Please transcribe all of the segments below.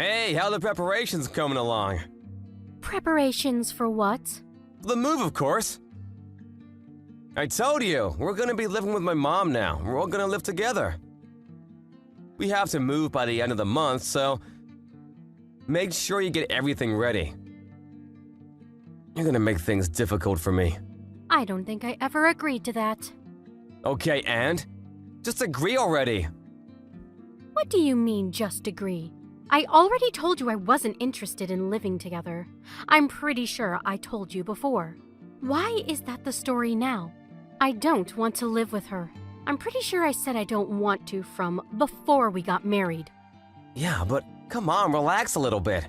Hey, how the preparations coming along? Preparations for what? The move, of course. I told you, we're gonna be living with my mom now. We're all gonna live together. We have to move by the end of the month, so make sure you get everything ready. You're gonna make things difficult for me. I don't think I ever agreed to that. Okay, and? Just agree already. What do you mean, just agree? I already told you I wasn't interested in living together. I'm pretty sure I told you before. Why is that the story now? I don't want to live with her. I'm pretty sure I said I don't want to from before we got married. Yeah, but come on, relax a little bit.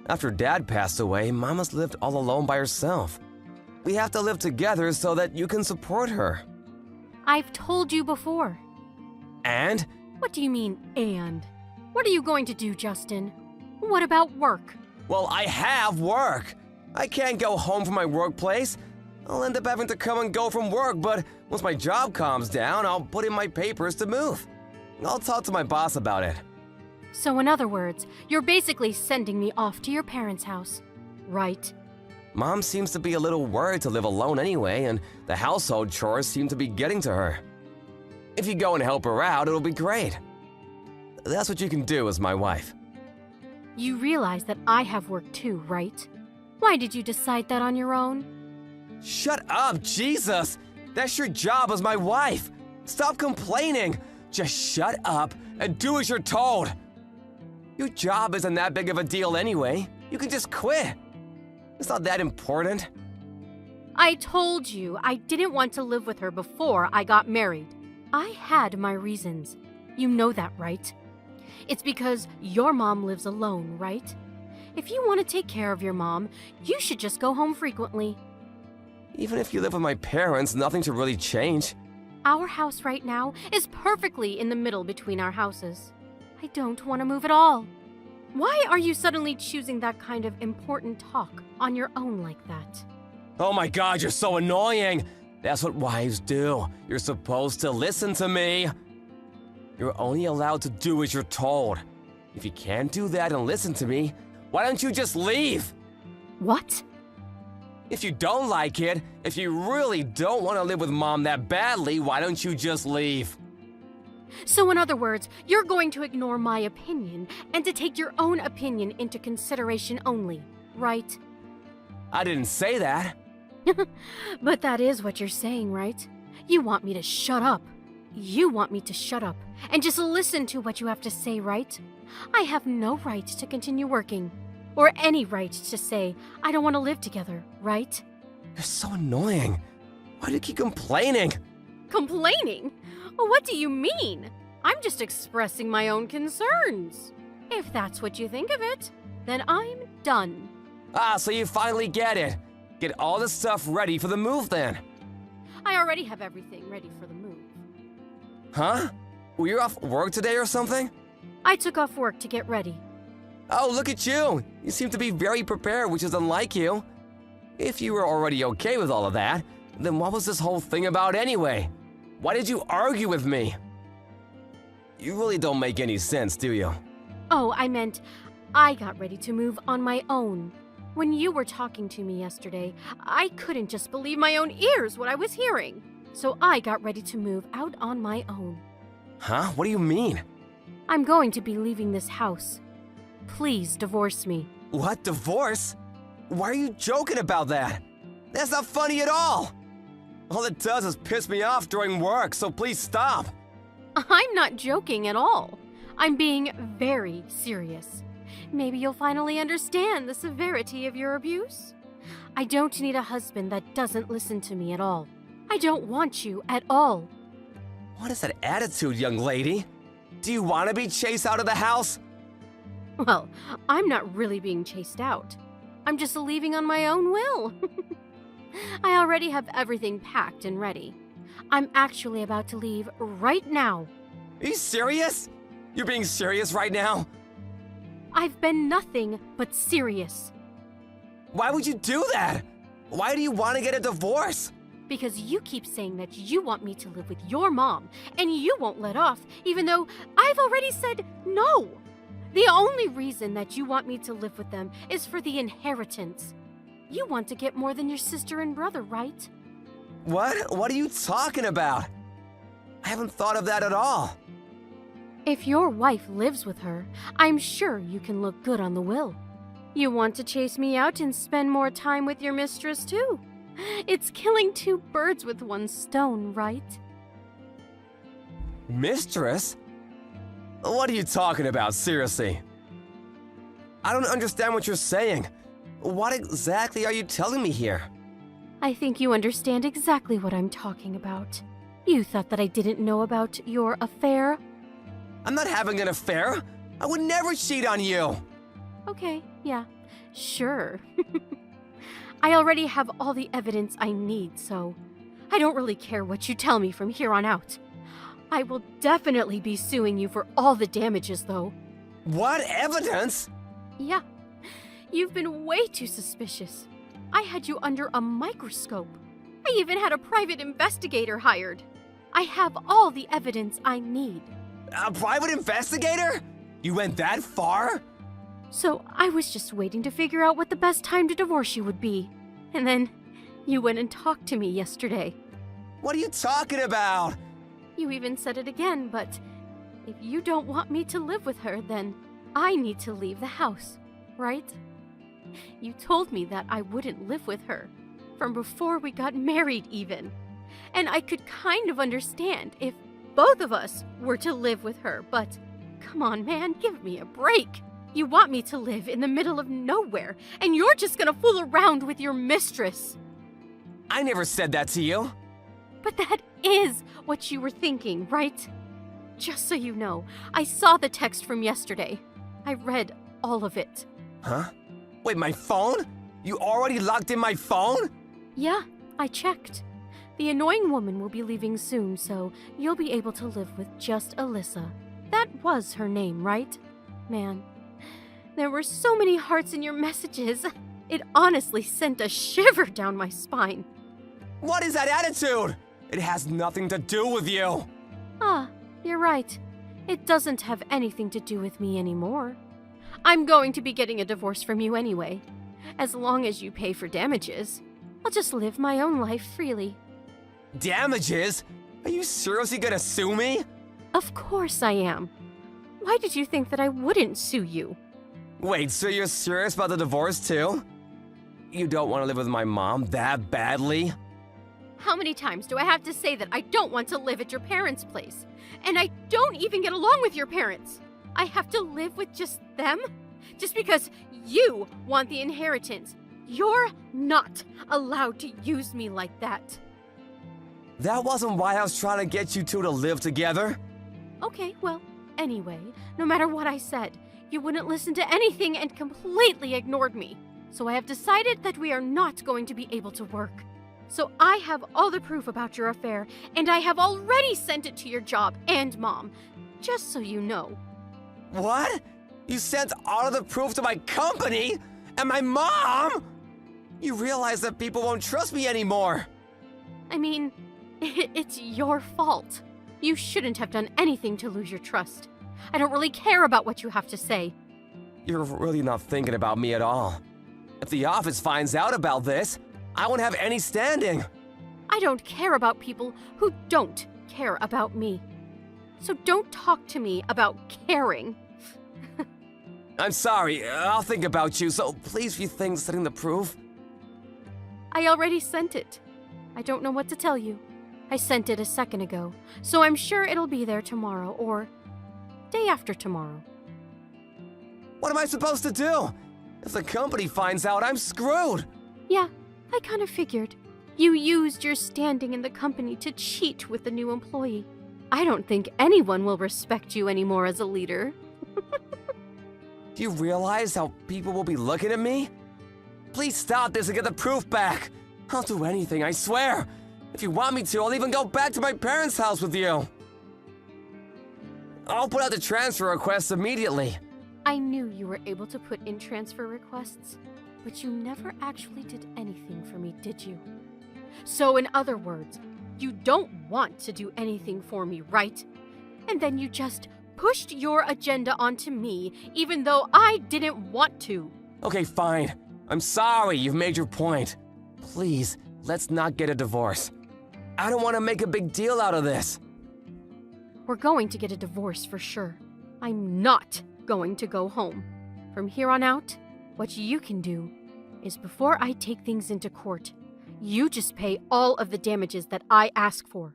After Dad passed away, Mama's lived all alone by herself. We have to live together so that you can support her. I've told you before. And? What do you mean, and? What are you going to do, Justin? What about work? Well, I have work. I can't go home from my workplace. I'll end up having to come and go from work, but once my job calms down, I'll put in my papers to move. I'll talk to my boss about it. So in other words, you're basically sending me off to your parents' house, right? Mom seems to be a little worried to live alone anyway, and the household chores seem to be getting to her. If you go and help her out, it'll be great. That's what you can do as my wife. You realize that I have work too, right? Why did you decide that on your own? Shut up, Jesus! That's your job as my wife! Stop complaining! Just shut up and do as you're told! Your job isn't that big of a deal anyway. You can just quit. It's not that important. I told you I didn't want to live with her before I got married. I had my reasons. You know that, right? It's because your mom lives alone, right? If you want to take care of your mom, you should just go home frequently. Even if you live with my parents, nothing should really change. Our house right now is perfectly in the middle between our houses. I don't want to move at all. Why are you suddenly choosing that kind of important talk on your own like that? Oh my God, you're so annoying! That's what wives do. You're supposed to listen to me. You're only allowed to do as you're told. If you can't do that and listen to me, why don't you just leave? What? If you don't like it, if you really don't want to live with Mom that badly, why don't you just leave? So in other words, you're going to ignore my opinion and to take your own opinion into consideration only, right? I didn't say that. But that is what you're saying, right? You want me to shut up. You want me to shut up and just listen to what you have to say, right? I have no right to continue working, or any right to say I don't want to live together, right? You're so annoying. Why do you keep complaining? Complaining? What do you mean? I'm just expressing my own concerns. If that's what you think of it, then I'm done. Ah, so you finally get it. Get all the stuff ready for the move then. I already have everything ready for the move. Huh? Were you off work today or something? I took off work to get ready. Oh, look at you. You seem to be very prepared, which is unlike you. If you were already okay with all of that, then what was this whole thing about anyway? Why did you argue with me? You really don't make any sense, do you? Oh, I meant I got ready to move on my own. When you were talking to me yesterday, I couldn't just believe my own ears what I was hearing. So I got ready to move out on my own. Huh? What do you mean? I'm going to be leaving this house. Please divorce me. What? Divorce? Why are you joking about that? That's not funny at all. All it does is piss me off during work, so please stop. I'm not joking at all. I'm being very serious. Maybe you'll finally understand the severity of your abuse. I don't need a husband that doesn't listen to me at all. I don't want you at all. What is that attitude, young lady? Do you want to be chased out of the house? Well, I'm not really being chased out. I'm just leaving on my own will. I already have everything packed and ready. I'm actually about to leave right now. Are you serious? You're being serious right now? I've been nothing but serious. Why would you do that? Why do you want to get a divorce? Because you keep saying that you want me to live with your mom, and you won't let off, even though I've already said no. The only reason that you want me to live with them is for the inheritance. You want to get more than your sister and brother, right? What? What are you talking about? I haven't thought of that at all. If your wife lives with her, I'm sure you can look good on the will. You want to chase me out and spend more time with your mistress, too. It's killing two birds with one stone, right? Mistress? What are you talking about, seriously? I don't understand what you're saying. What exactly are you telling me here? I think you understand exactly what I'm talking about. You thought that I didn't know about your affair? I'm not having an affair. I would never cheat on you. Okay, yeah, sure. I already have all the evidence I need, so I don't really care what you tell me from here on out. I will definitely be suing you for all the damages, though. What evidence? Yeah, you've been way too suspicious. I had you under a microscope. I even had a private investigator hired. I have all the evidence I need. A private investigator? You went that far? So I was just waiting to figure out what the best time to divorce you would be. And then you went and talked to me yesterday. What are you talking about? You even said it again, but if you don't want me to live with her, then I need to leave the house, right? You told me that I wouldn't live with her, from before we got married even. And I could kind of understand if both of us were to live with her, but come on, man, give me a break. You want me to live in the middle of nowhere, and you're just gonna fool around with your mistress. I never said that to you. But that is what you were thinking, right? Just so you know, I saw the text from yesterday. I read all of it. Huh? Wait, my phone? You already locked in my phone? Yeah, I checked. The annoying woman will be leaving soon, so you'll be able to live with just Alyssa. That was her name, right? Man, there were so many hearts in your messages. It honestly sent a shiver down my spine. What is that attitude? It has nothing to do with you. Ah, you're right. It doesn't have anything to do with me anymore. I'm going to be getting a divorce from you anyway. As long as you pay for damages, I'll just live my own life freely. Damages? Are you seriously gonna sue me? Of course I am. Why did you think that I wouldn't sue you? Wait, so you're serious about the divorce too? You don't want to live with my mom that badly? How many times do I have to say that I don't want to live at your parents' place? And I don't even get along with your parents. I have to live with just them? Just because you want the inheritance. You're not allowed to use me like that. That wasn't why I was trying to get you two to live together. Okay, well, anyway, no matter what I said, you wouldn't listen to anything and completely ignored me. So I have decided that we are not going to be able to work. So I have all the proof about your affair, and I have already sent it to your job and mom, just so you know. What? You sent all of the proof to my company? And my mom? You realize that people won't trust me anymore. I mean, it's your fault. You shouldn't have done anything to lose your trust. I don't really care about what you have to say. You're really not thinking about me at all. If the office finds out about this, I won't have any standing. I don't care about people who don't care about me. So don't talk to me about caring. I'm sorry, I'll think about you, so please rethink sending the proof. I already sent it. I don't know what to tell you. I sent it a second ago, so I'm sure it'll be there tomorrow or day after tomorrow. What am I supposed to do? If the company finds out, I'm screwed. Yeah, I kind of figured. You used your standing in the company to cheat with the new employee. I don't think anyone will respect you anymore as a leader. Do you realize how people will be looking at me? Please stop this and get the proof back. I'll do anything, I swear. If you want me to, I'll even go back to my parents' house with you. I'll put out the transfer request immediately. I knew you were able to put in transfer requests, but you never actually did anything for me, did you? So in other words, you don't want to do anything for me, right? And then you just pushed your agenda onto me, even though I didn't want to. Okay, fine. I'm sorry you've made your point. Please, let's not get a divorce. I don't want to make a big deal out of this. We're going to get a divorce for sure. I'm not going to go home. From here on out, what you can do is before I take things into court, you just pay all of the damages that I ask for.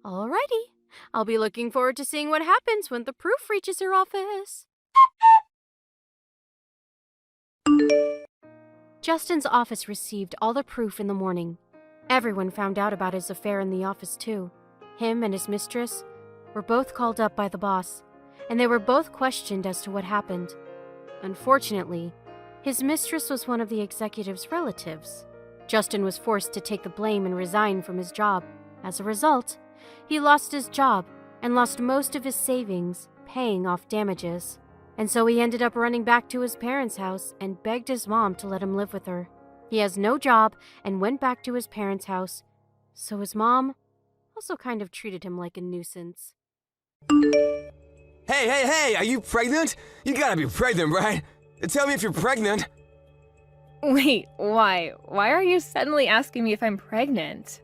Alrighty, I'll be looking forward to seeing what happens when the proof reaches your office. Justin's office received all the proof in the morning. Everyone found out about his affair in the office too. Him and his mistress were both called up by the boss, and they were both questioned as to what happened. Unfortunately, his mistress was one of the executive's relatives. Justin was forced to take the blame and resign from his job. As a result, he lost his job and lost most of his savings paying off damages. And so he ended up running back to his parents' house and begged his mom to let him live with her. He has no job and went back to his parents' house, so his mom also kind of treated him like a nuisance. Hey, are you pregnant? You gotta be pregnant, right? Tell me if you're pregnant. Wait, why? Why are you suddenly asking me if I'm pregnant?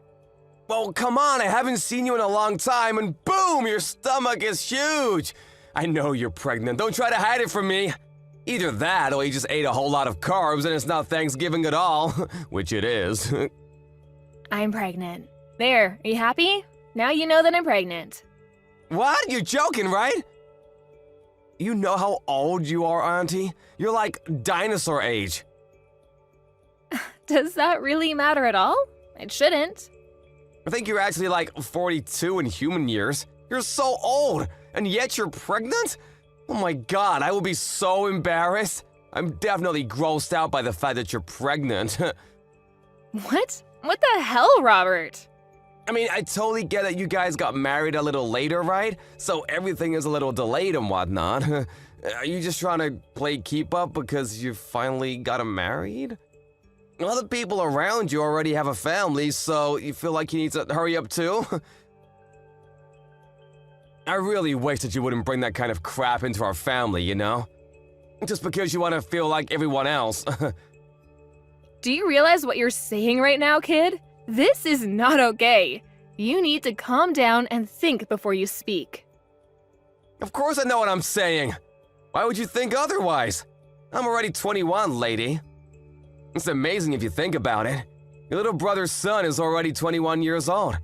Well, come on, I haven't seen you in a long time, and boom, your stomach is huge. I know you're pregnant. Don't try to hide it from me. Either that, or you just ate a whole lot of carbs and it's not Thanksgiving at all, which it is. I'm pregnant. There, are you happy? Now you know that I'm pregnant. What? You're joking, right? You know how old you are, Auntie? You're like dinosaur age. Does that really matter at all? It shouldn't. I think you're actually like 42 in human years. You're so old, and yet you're pregnant? Oh my god, I will be so embarrassed. I'm definitely grossed out by the fact that you're pregnant. What? What the hell, Robert? I mean, I totally get that you guys got married a little later, right? So everything is a little delayed and whatnot. Are you just trying to play keep up because you finally got married? Other people around you already have a family, so you feel like you need to hurry up too? I really wish that you wouldn't bring that kind of crap into our family, you know? Just because you want to feel like everyone else. Do you realize what you're saying right now, kid? This is not okay. You need to calm down and think before you speak. Of course I know what I'm saying. Why would you think otherwise? I'm already 21, lady. It's amazing if you think about it. Your little brother's son is already 21 years old.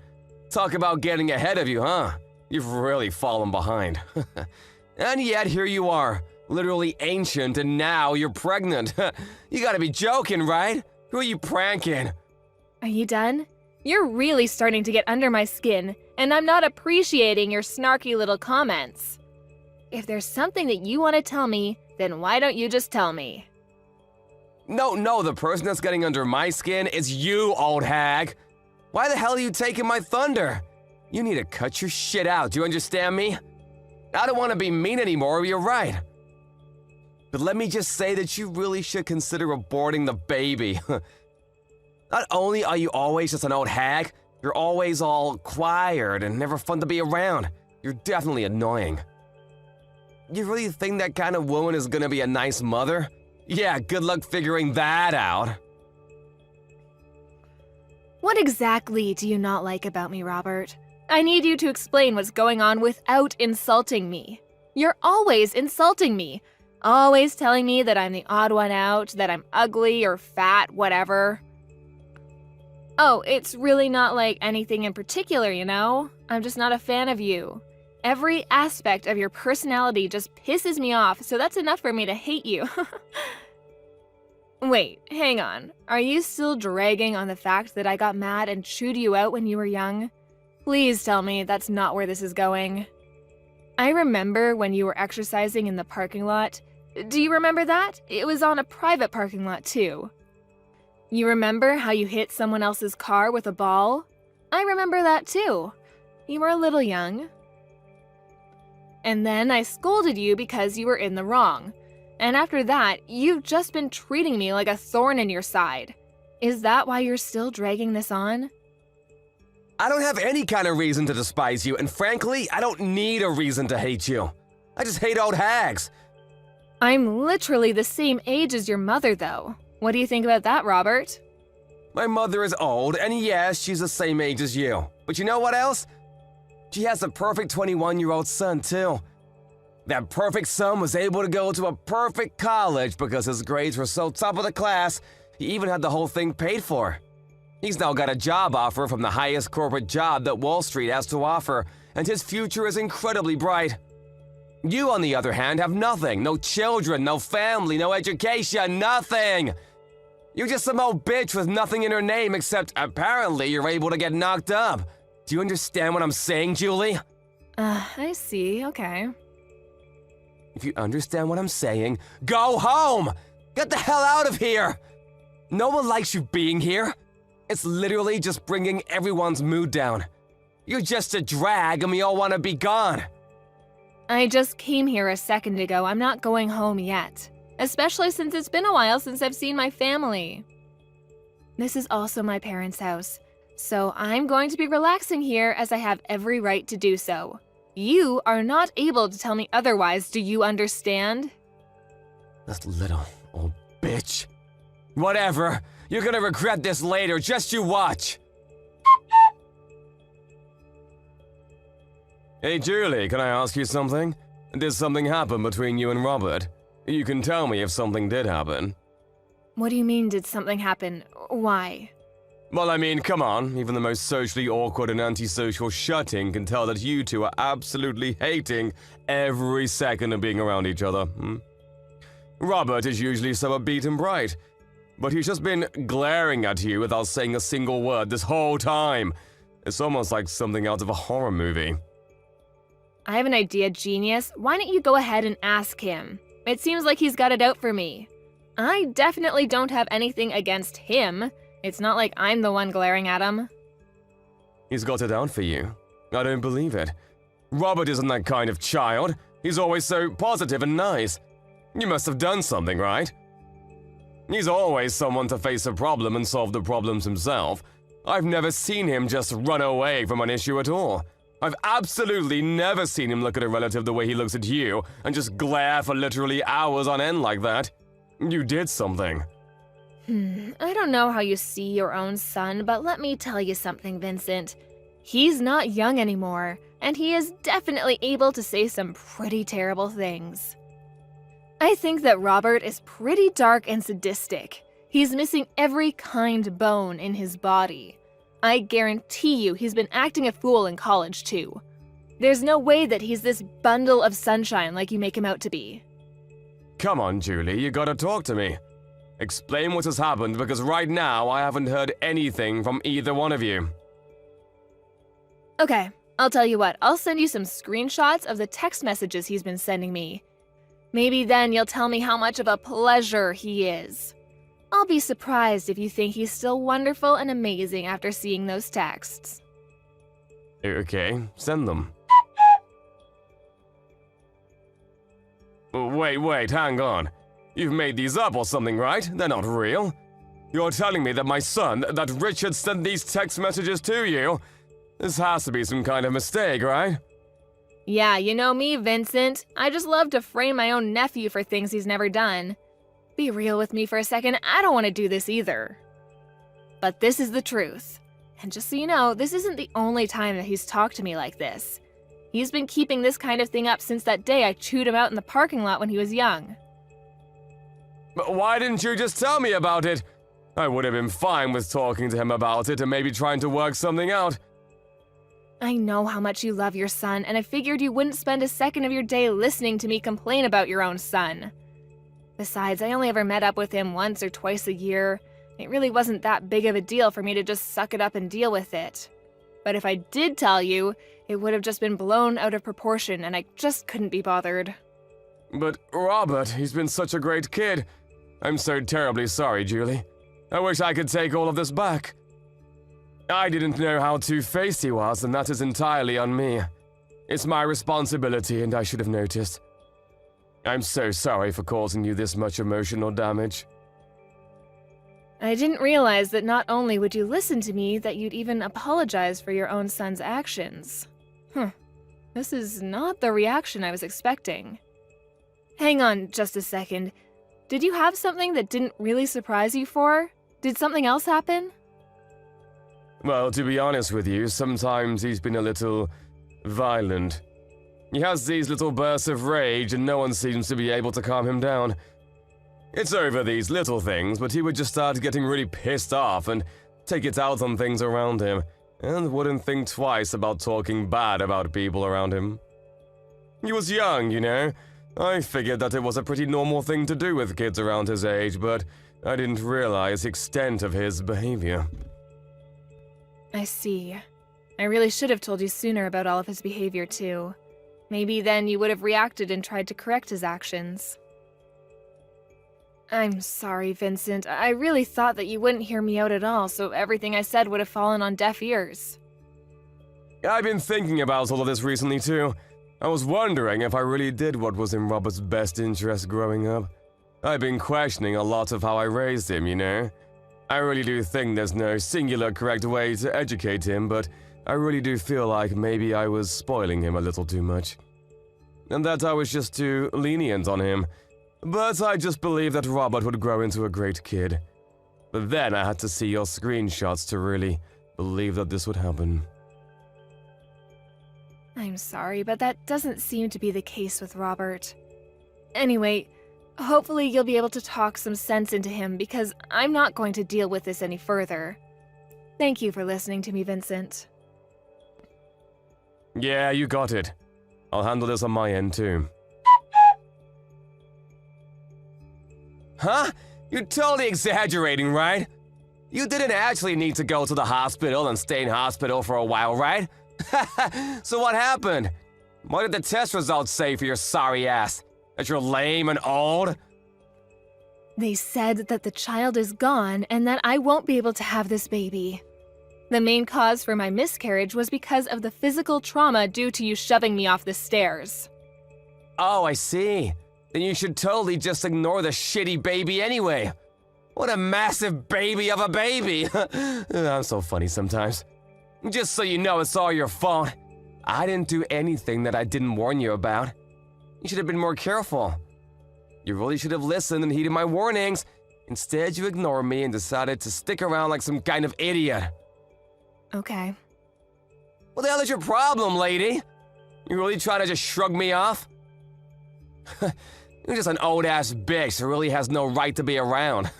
Talk about getting ahead of you, huh? You've really fallen behind. And yet here you are, literally ancient, and now you're pregnant. You gotta be joking, right? Who are you pranking? Are you done? You're really starting to get under my skin, and I'm not appreciating your snarky little comments. If there's something that you want to tell me, then why don't you just tell me? No, the person that's getting under my skin is you, old hag. Why the hell are you taking my thunder? You need to cut your shit out, do you understand me? I don't want to be mean anymore, you're right. But let me just say that you really should consider aborting the baby. Not only are you always just an old hag, you're always all quiet and never fun to be around. You're definitely annoying. You really think that kind of woman is gonna be a nice mother? Yeah, good luck figuring that out. What exactly do you not like about me, Robert? I need you to explain what's going on without insulting me. You're always insulting me. Always telling me that I'm the odd one out, that I'm ugly or fat, whatever. Oh, it's really not like anything in particular, you know? I'm just not a fan of you. Every aspect of your personality just pisses me off, so that's enough for me to hate you. Wait, hang on. Are you still dragging on the fact that I got mad and chewed you out when you were young? Please tell me that's not where this is going. I remember when you were exercising in the parking lot. Do you remember that? It was on a private parking lot, too. You remember how you hit someone else's car with a ball? I remember that, too. You were a little young. And then I scolded you because you were in the wrong. And after that, you've just been treating me like a thorn in your side. Is that why you're still dragging this on? I don't have any kind of reason to despise you, and frankly, I don't need a reason to hate you. I just hate old hags. I'm literally the same age as your mother, though. What do you think about that, Robert? My mother is old, and yes, she's the same age as you. But you know what else? She has a perfect 21-year-old son, too. That perfect son was able to go to a perfect college because his grades were so top of the class, he even had the whole thing paid for. He's now got a job offer from the highest corporate job that Wall Street has to offer, and his future is incredibly bright. You, on the other hand, have nothing. No children, no family, no education, nothing. You're just some old bitch with nothing in her name except apparently you're able to get knocked up. Do you understand what I'm saying, Julie? I see, okay. If you understand what I'm saying, go home! Get the hell out of here! No one likes you being here. It's literally just bringing everyone's mood down. You're just a drag and we all want to be gone. I just came here a second ago. I'm not going home yet. Especially since it's been a while since I've seen my family. This is also my parents' house, so I'm going to be relaxing here as I have every right to do so. You are not able to tell me otherwise, do you understand? This little old bitch. Whatever. You're gonna regret this later, just you watch. Hey Julie, can I ask you something? Did something happen between you and Robert? You can tell me if something did happen. What do you mean, did something happen? Why? Well, I mean, come on. Even the most socially awkward and antisocial shutting can tell that you two are absolutely hating every second of being around each other. Robert is usually so upbeat and bright, but he's just been glaring at you without saying a single word this whole time. It's almost like something out of a horror movie. I have an idea, genius. Why don't you go ahead and ask him? It seems like he's got it out for me. I definitely don't have anything against him. It's not like I'm the one glaring at him. He's got it out for you. I don't believe it. Robert isn't that kind of child. He's always so positive and nice. You must have done something, right? He's always someone to face a problem and solve the problems himself. I've never seen him just run away from an issue at all. I've absolutely never seen him look at a relative the way he looks at you and just glare for literally hours on end like that. You did something. I don't know how you see your own son, but let me tell you something, Vincent. He's not young anymore, and he is definitely able to say some pretty terrible things. I think that Robert is pretty dark and sadistic. He's missing every kind bone in his body. I guarantee you he's been acting a fool in college, too. There's no way that he's this bundle of sunshine like you make him out to be. Come on, Julie, you gotta talk to me. Explain what has happened, because right now I haven't heard anything from either one of you. Okay, I'll tell you what, I'll send you some screenshots of the text messages he's been sending me. Maybe then you'll tell me how much of a pleasure he is. I'll be surprised if you think he's still wonderful and amazing after seeing those texts. Okay, send them. Wait, hang on. You've made these up or something, right? They're not real. You're telling me that my son, that Richard sent these text messages to you? This has to be some kind of mistake, right? Yeah, you know me, Vincent. I just love to frame my own nephew for things he's never done. Be real with me for a second, I don't want to do this either. But this is the truth. And just so you know, this isn't the only time that he's talked to me like this. He's been keeping this kind of thing up since that day I chewed him out in the parking lot when he was young. But why didn't you just tell me about it? I would have been fine with talking to him about it and maybe trying to work something out. I know how much you love your son, and I figured you wouldn't spend a second of your day listening to me complain about your own son. Besides, I only ever met up with him once or twice a year. It really wasn't that big of a deal for me to just suck it up and deal with it. But if I did tell you, it would have just been blown out of proportion, and I just couldn't be bothered. But Robert, he's been such a great kid. I'm so terribly sorry, Julie. I wish I could take all of this back. I didn't know how two-faced he was, and that is entirely on me. It's my responsibility, and I should have noticed. I'm so sorry for causing you this much emotional damage. I didn't realize that not only would you listen to me, that you'd even apologize for your own son's actions. This is not the reaction I was expecting. Hang on just a second. Did you have something that didn't really surprise you for? Did something else happen? Well, to be honest with you, sometimes he's been a little violent. He has these little bursts of rage and no one seems to be able to calm him down. It's over these little things, but he would just start getting really pissed off and take it out on things around him, and wouldn't think twice about talking bad about people around him. He was young, you know. I figured that it was a pretty normal thing to do with kids around his age, but I didn't realize the extent of his behavior. I see. I really should have told you sooner about all of his behavior, too. Maybe then you would have reacted and tried to correct his actions. I'm sorry, Vincent. I really thought that you wouldn't hear me out at all, so everything I said would have fallen on deaf ears. I've been thinking about all of this recently, too. I was wondering if I really did what was in Robert's best interest growing up. I've been questioning a lot of how I raised him, you know? I really do think there's no singular correct way to educate him, but I really do feel like maybe I was spoiling him a little too much. And that I was just too lenient on him. But I just believed that Robert would grow into a great kid. But then I had to see your screenshots to really believe that this would happen. I'm sorry, but that doesn't seem to be the case with Robert. Anyway, hopefully you'll be able to talk some sense into him because I'm not going to deal with this any further. Thank you for listening to me, Vincent. Yeah, you got it. I'll handle this on my end too. Huh? You're totally exaggerating, right? You didn't actually need to go to the hospital and stay in hospital for a while, right? So what happened? What did the test results say for your sorry ass? That you're lame and old? They said that the child is gone and that I won't be able to have this baby. The main cause for my miscarriage was because of the physical trauma due to you shoving me off the stairs. Oh, I see. Then you should totally just ignore the shitty baby anyway. What a massive baby of a baby. I'm so funny sometimes. Just so you know, it's all your fault. I didn't do anything that I didn't warn you about. You should have been more careful. You really should have listened and heeded my warnings. Instead, you ignored me and decided to stick around like some kind of idiot. Okay. What the hell is your problem, lady? You really trying to just shrug me off? You're just an old-ass bitch who really has no right to be around.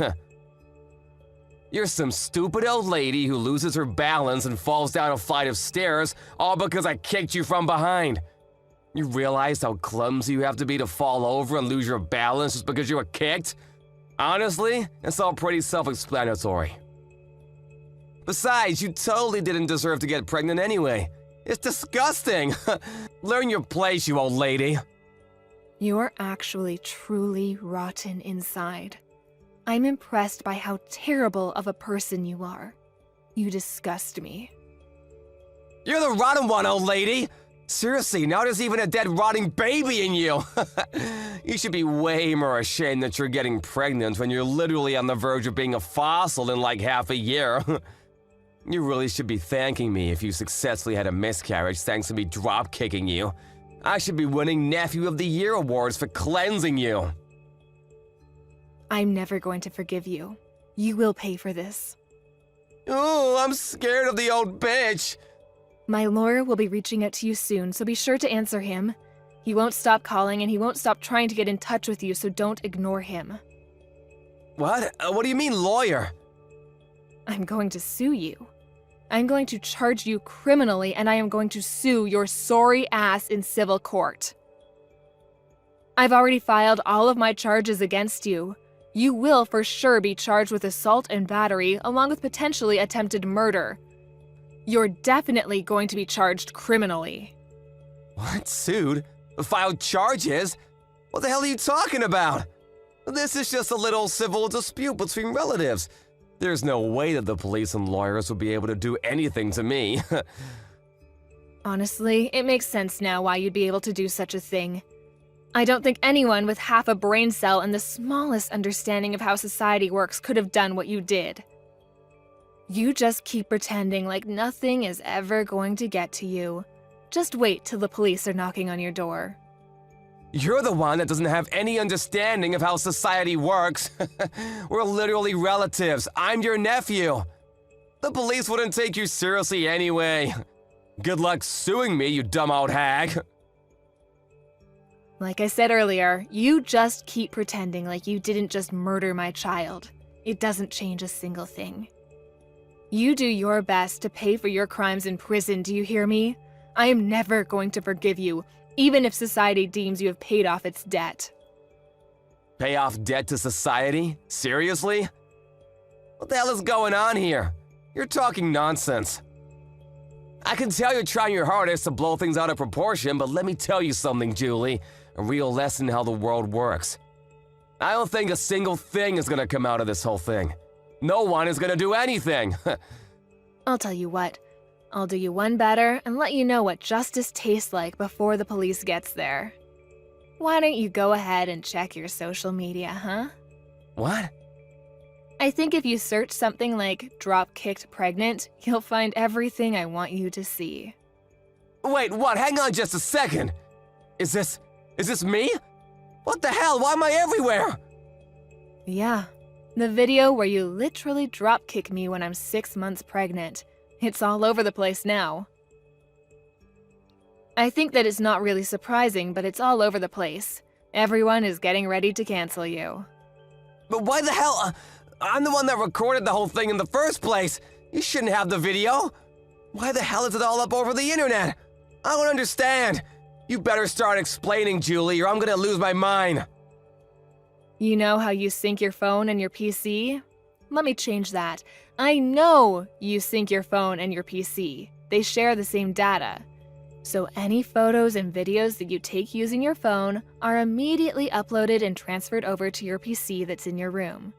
You're some stupid old lady who loses her balance and falls down a flight of stairs all because I kicked you from behind. You realize how clumsy you have to be to fall over and lose your balance just because you were kicked? Honestly, it's all pretty self-explanatory. Besides, you totally didn't deserve to get pregnant anyway. It's disgusting. Learn your place, you old lady. You're actually truly rotten inside. I'm impressed by how terrible of a person you are. You disgust me. You're the rotten one, old lady. Seriously, now there's even a dead rotting baby in you. You should be way more ashamed that you're getting pregnant when you're literally on the verge of being a fossil in like half a year. You really should be thanking me if you successfully had a miscarriage thanks to me drop-kicking you. I should be winning Nephew of the Year awards for cleansing you. I'm never going to forgive you. You will pay for this. Ooh, I'm scared of the old bitch. My lawyer will be reaching out to you soon, so be sure to answer him. He won't stop calling and he won't stop trying to get in touch with you, so don't ignore him. What? What do you mean, lawyer? I'm going to sue you. I'm going to charge you criminally and I am going to sue your sorry ass in civil court. I've already filed all of my charges against you. You will for sure be charged with assault and battery, along with potentially attempted murder. You're definitely going to be charged criminally. What? Sued? Filed charges? What the hell are you talking about? This is just a little civil dispute between relatives. There's no way that the police and lawyers will be able to do anything to me. Honestly, it makes sense now why you'd be able to do such a thing. I don't think anyone with half a brain cell and the smallest understanding of how society works could have done what you did. You just keep pretending like nothing is ever going to get to you. Just wait till the police are knocking on your door. You're the one that doesn't have any understanding of how society works. We're literally relatives. I'm your nephew. The police wouldn't take you seriously anyway. Good luck suing me, you dumb old hag. Like I said earlier, you just keep pretending like you didn't just murder my child. It doesn't change a single thing. You do your best to pay for your crimes in prison, do you hear me? I am never going to forgive you, even if society deems you have paid off its debt. Pay off debt to society? Seriously? What the hell is going on here? You're talking nonsense. I can tell you're trying your hardest to blow things out of proportion, but let me tell you something, Julie. A real lesson in how the world works. I don't think a single thing is gonna come out of this whole thing. No one is gonna do anything. I'll tell you what. I'll do you one better and let you know what justice tastes like before the police gets there. Why don't you go ahead and check your social media, huh? What? I think if you search something like drop-kicked pregnant, you'll find everything I want you to see. Wait, what? Hang on just a second. Is this me? What the hell? Why am I everywhere? Yeah, the video where you literally drop-kick me when I'm 6 months pregnant. It's all over the place now. I think that it's not really surprising, but it's all over the place. Everyone is getting ready to cancel you. But why the hell? I'm the one that recorded the whole thing in the first place. You shouldn't have the video. Why the hell is it all up over the internet? I don't understand. You better start explaining, Julie, or I'm gonna lose my mind. You know how you sync your phone and your PC? Let me change that. I know you sync your phone and your PC. They share the same data. So any photos and videos that you take using your phone are immediately uploaded and transferred over to your PC that's in your room.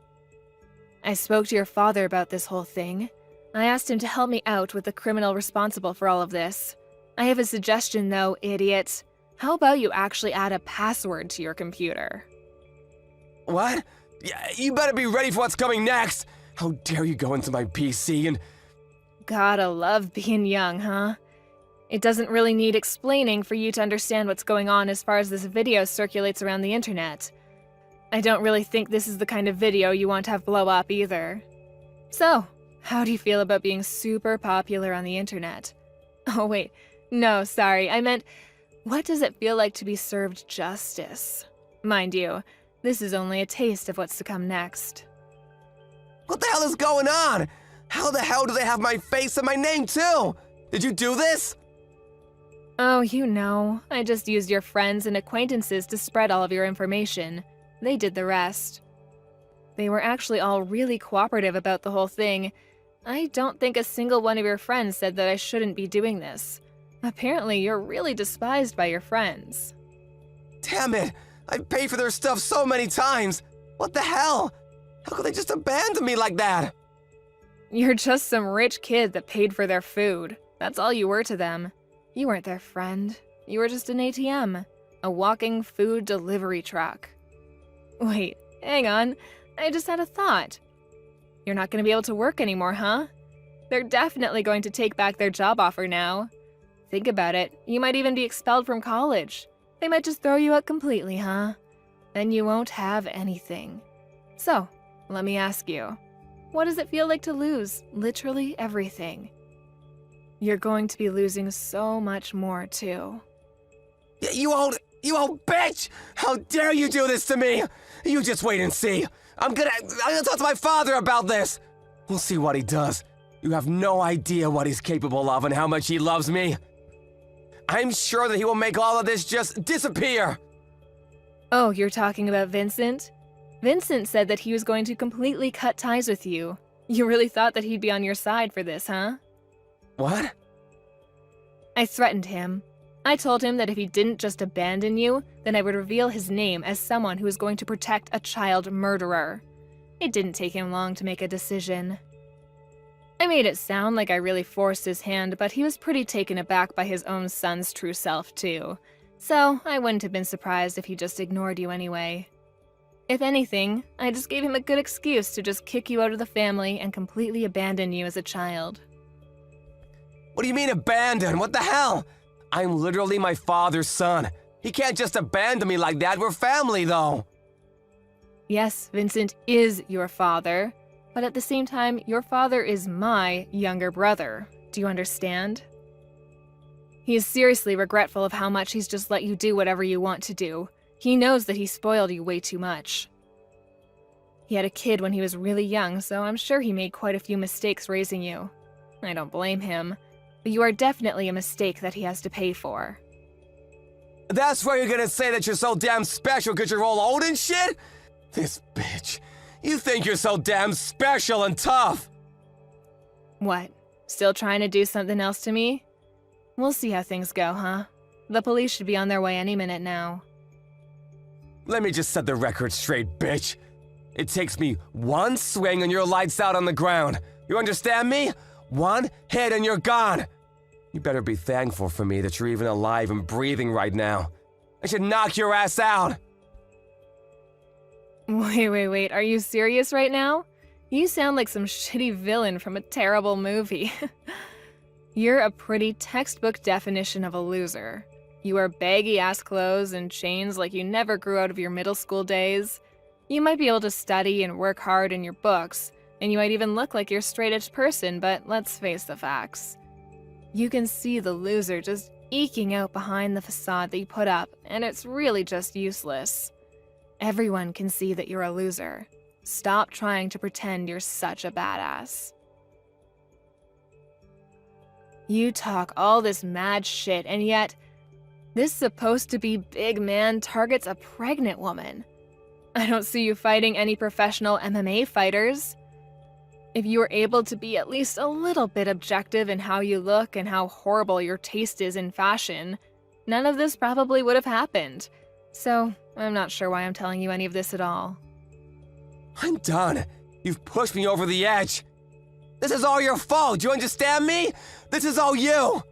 I spoke to your father about this whole thing. I asked him to help me out with the criminal responsible for all of this. I have a suggestion though, idiot. How about you actually add a password to your computer? What? Yeah, you better be ready for what's coming next. How dare you go into my PC and... Gotta love being young, huh? It doesn't really need explaining for you to understand what's going on as far as this video circulates around the internet. I don't really think this is the kind of video you want to have blow up either. So, how do you feel about being super popular on the internet? Oh wait, no, sorry, I meant, what does it feel like to be served justice? Mind you, this is only a taste of what's to come next. What the hell is going on? How the hell do they have my face and my name too? Did you do this? Oh, you know, I just used your friends and acquaintances to spread all of your information. They did the rest. They were actually all really cooperative about the whole thing. I don't think a single one of your friends said that I shouldn't be doing this. Apparently, you're really despised by your friends. Damn it! I paid for their stuff so many times! What the hell? How could they just abandon me like that? You're just some rich kid that paid for their food. That's all you were to them. You weren't their friend. You were just an ATM. A walking food delivery truck. Wait, hang on. I just had a thought. You're not going to be able to work anymore, huh? They're definitely going to take back their job offer now. Think about it. You might even be expelled from college. They might just throw you out completely, huh? Then you won't have anything. So, let me ask you. What does it feel like to lose literally everything? You're going to be losing so much more, too. You old bitch! How dare you do this to me? You just wait and see. I'm gonna talk to my father about this. We'll see what he does. You have no idea what he's capable of and how much he loves me. I'm sure that he will make all of this just disappear. Oh, you're talking about Vincent? Vincent said that he was going to completely cut ties with you. You really thought that he'd be on your side for this, huh? What? I threatened him. I told him that if he didn't just abandon you, then I would reveal his name as someone who was going to protect a child murderer. It didn't take him long to make a decision. I made it sound like I really forced his hand, but he was pretty taken aback by his own son's true self, too. So I wouldn't have been surprised if he just ignored you anyway. If anything, I just gave him a good excuse to just kick you out of the family and completely abandon you as a child. What do you mean abandon? What the hell? I'm literally my father's son. He can't just abandon me like that. We're family, though. Yes, Vincent is your father, but at the same time, your father is my younger brother. Do you understand? He is seriously regretful of how much he's just let you do whatever you want to do. He knows that he spoiled you way too much. He had a kid when he was really young, so I'm sure he made quite a few mistakes raising you. I don't blame him, but you are definitely a mistake that he has to pay for. That's why you're gonna say that you're so damn special because you're all old and shit? This bitch. You think you're so damn special and tough. What? Still trying to do something else to me? We'll see how things go, huh? The police should be on their way any minute now. Let me just set the record straight, bitch. It takes me one swing and you're lights out on the ground. You understand me? One hit and you're gone. You better be thankful for me that you're even alive and breathing right now. I should knock your ass out. Wait. Are you serious right now? You sound like some shitty villain from a terrible movie. You're a pretty textbook definition of a loser. You wear baggy-ass clothes and chains like you never grew out of your middle school days. You might be able to study and work hard in your books, and you might even look like you're a straight-edge person, but let's face the facts. You can see the loser just eking out behind the facade that you put up, and it's really just useless. Everyone can see that you're a loser. Stop trying to pretend you're such a badass. You talk all this mad shit, and yet, this supposed to be big man targets a pregnant woman. I don't see you fighting any professional MMA fighters. If you were able to be at least a little bit objective in how you look and how horrible your taste is in fashion, none of this probably would have happened. So, I'm not sure why I'm telling you any of this at all. I'm done. You've pushed me over the edge. This is all your fault. Do you understand me? This is all you.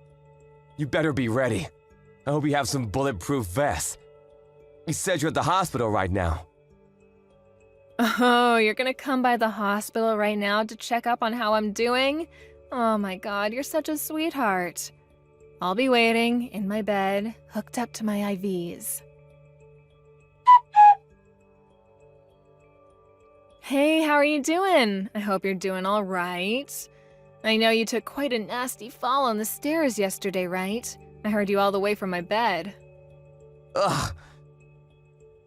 You better be ready. I hope you have some bulletproof vests. You said you're at the hospital right now. Oh, you're gonna come by the hospital right now to check up on how I'm doing? Oh my god, you're such a sweetheart. I'll be waiting in my bed, hooked up to my IVs. Hey, how are you doing? I hope you're doing all right. I know you took quite a nasty fall on the stairs yesterday, right? I heard you all the way from my bed. Ugh.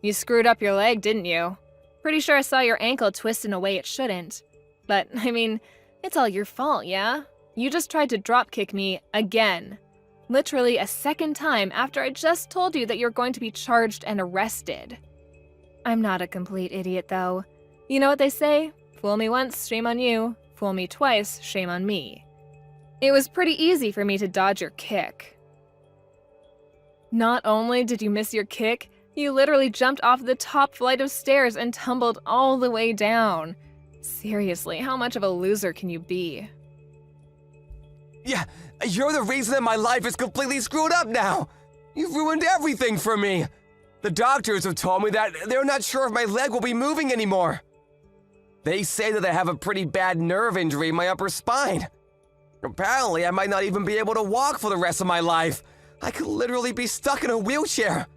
You screwed up your leg, didn't you? Pretty sure I saw your ankle twist in a way it shouldn't. But, I mean, it's all your fault, yeah? You just tried to dropkick me again. Literally a second time after I just told you that you're going to be charged and arrested. I'm not a complete idiot, though. You know what they say? Fool me once, shame on you. Fool me twice, shame on me. It was pretty easy for me to dodge your kick. Not only did you miss your kick, you literally jumped off the top flight of stairs and tumbled all the way down. Seriously, how much of a loser can you be? Yeah, you're the reason that my life is completely screwed up now. You've ruined everything for me. The doctors have told me that they're not sure if my leg will be moving anymore. They say that I have a pretty bad nerve injury in my upper spine. Apparently, I might not even be able to walk for the rest of my life. I could literally be stuck in a wheelchair.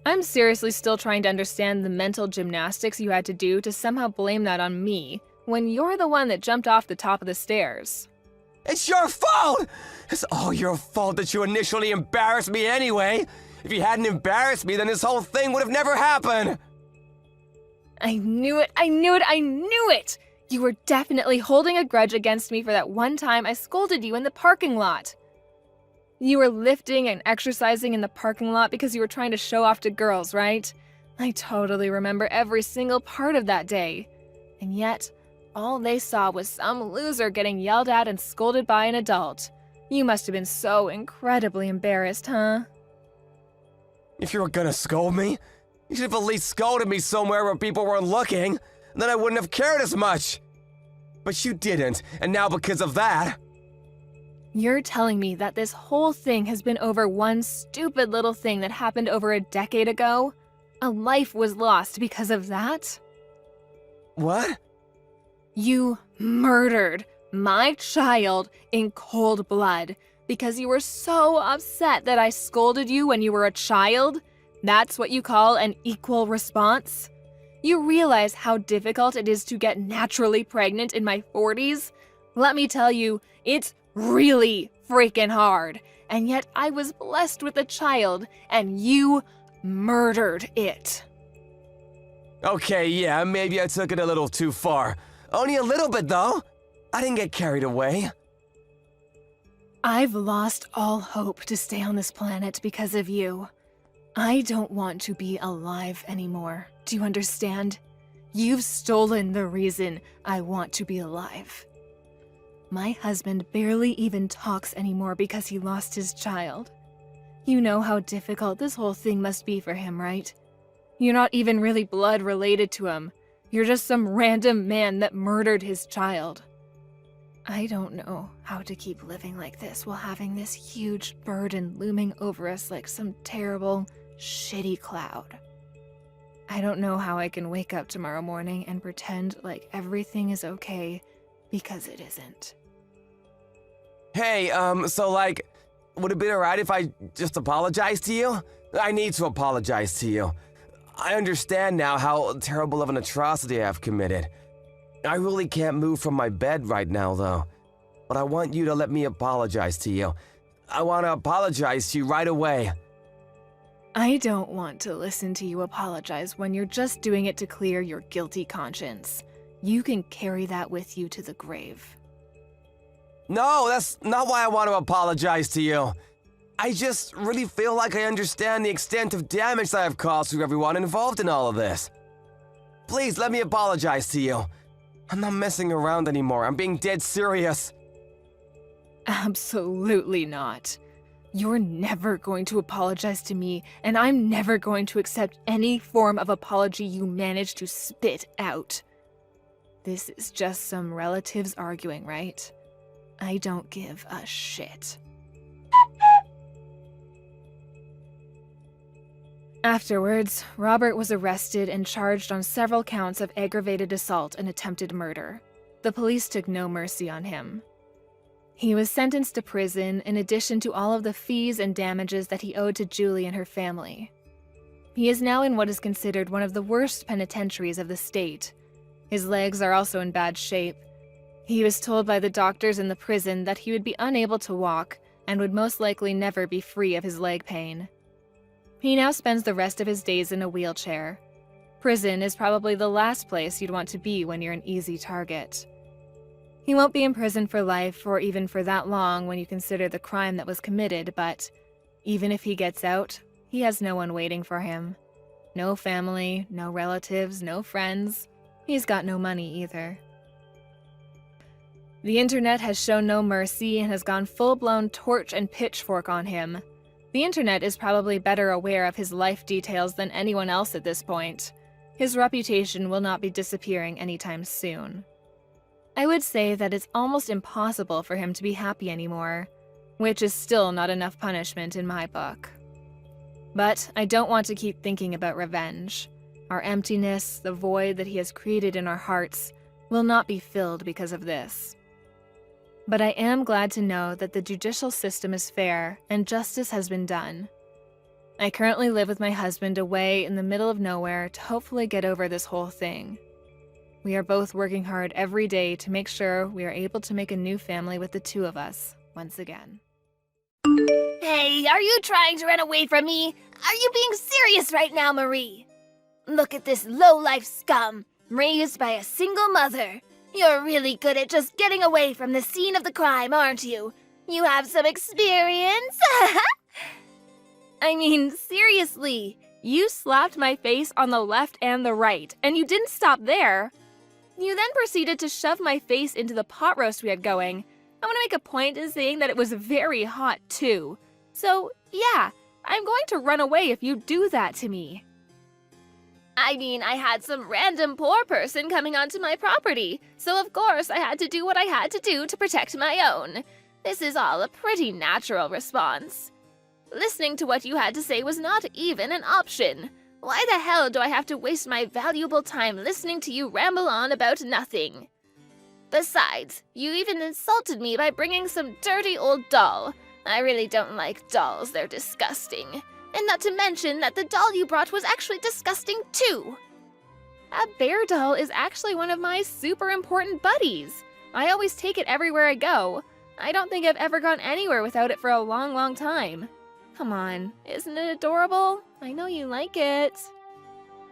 I'm seriously still trying to understand the mental gymnastics you had to do to somehow blame that on me, when you're the one that jumped off the top of the stairs. It's your fault! It's all your fault that you initially embarrassed me anyway. If you hadn't embarrassed me, then this whole thing would have never happened. I knew it! You were definitely holding a grudge against me for that one time I scolded you in the parking lot. You were lifting and exercising in the parking lot because you were trying to show off to girls, right? I totally remember every single part of that day. And yet, all they saw was some loser getting yelled at and scolded by an adult. You must have been so incredibly embarrassed, huh? If you were gonna scold me, you should have at least scolded me somewhere where people weren't looking, and then I wouldn't have cared as much. But you didn't, and now because of that... You're telling me that this whole thing has been over one stupid little thing that happened over a decade ago? A life was lost because of that? What? You murdered my child in cold blood. Because you were so upset that I scolded you when you were a child? That's what you call an equal response? You realize how difficult it is to get naturally pregnant in my 40s? Let me tell you, it's really freaking hard. And yet I was blessed with a child, and you murdered it. Okay, yeah, maybe I took it a little too far. Only a little bit, though. I didn't get carried away. I've lost all hope to stay on this planet because of you. I don't want to be alive anymore. Do you understand? You've stolen the reason I want to be alive. My husband barely even talks anymore because he lost his child. You know how difficult this whole thing must be for him, right? You're not even really blood related to him. You're just some random man that murdered his child. I don't know how to keep living like this while having this huge burden looming over us like some terrible, shitty cloud. I don't know how I can wake up tomorrow morning and pretend like everything is okay, because it isn't. Hey, would it be alright if I just apologize to you? I need to apologize to you. I understand now how terrible of an atrocity I've committed. I really can't move from my bed right now, though. But I want you to let me apologize to you. I want to apologize to you right away. I don't want to listen to you apologize when you're just doing it to clear your guilty conscience. You can carry that with you to the grave. No, that's not why I want to apologize to you. I just really feel like I understand the extent of damage that I've caused to everyone involved in all of this. Please let me apologize to you. I'm not messing around anymore. I'm being dead serious. Absolutely not. You're never going to apologize to me, and I'm never going to accept any form of apology you manage to spit out. This is just some relatives arguing, right? I don't give a shit. Afterwards, Robert was arrested and charged on several counts of aggravated assault and attempted murder. The police took no mercy on him. He was sentenced to prison in addition to all of the fees and damages that he owed to Julie and her family. He is now in what is considered one of the worst penitentiaries of the state. His legs are also in bad shape. He was told by the doctors in the prison that he would be unable to walk and would most likely never be free of his leg pain. He now spends the rest of his days in a wheelchair. Prison is probably the last place you'd want to be when you're an easy target. He won't be in prison for life or even for that long when you consider the crime that was committed, but even if he gets out, he has no one waiting for him. No family, no relatives, no friends. He's got no money either. The internet has shown no mercy and has gone full-blown torch and pitchfork on him. The internet is probably better aware of his life details than anyone else at this point. His reputation will not be disappearing anytime soon. I would say that it's almost impossible for him to be happy anymore, which is still not enough punishment in my book. But I don't want to keep thinking about revenge. Our emptiness, the void that he has created in our hearts, will not be filled because of this. But I am glad to know that the judicial system is fair and justice has been done. I currently live with my husband away in the middle of nowhere to hopefully get over this whole thing. We are both working hard every day to make sure we are able to make a new family with the two of us, once again. Hey, are you trying to run away from me? Are you being serious right now, Marie? Look at this low-life scum, raised by a single mother. You're really good at just getting away from the scene of the crime, aren't you? You have some experience? I mean, seriously, you slapped my face on the left and the right, and you didn't stop there. You then proceeded to shove my face into the pot roast we had going. I want to make a point in saying that it was very hot, too. So, yeah, I'm going to run away if you do that to me. I mean, I had some random poor person coming onto my property, so of course I had to do what I had to do to protect my own. This is all a pretty natural response. Listening to what you had to say was not even an option. Why the hell do I have to waste my valuable time listening to you ramble on about nothing? Besides, you even insulted me by bringing some dirty old doll. I really don't like dolls, they're disgusting. And not to mention that the doll you brought was actually disgusting too. A bear doll is actually one of my super important buddies. I always take it everywhere I go. I don't think I've ever gone anywhere without it for a long, long time. Come on, isn't it adorable? I know you like it.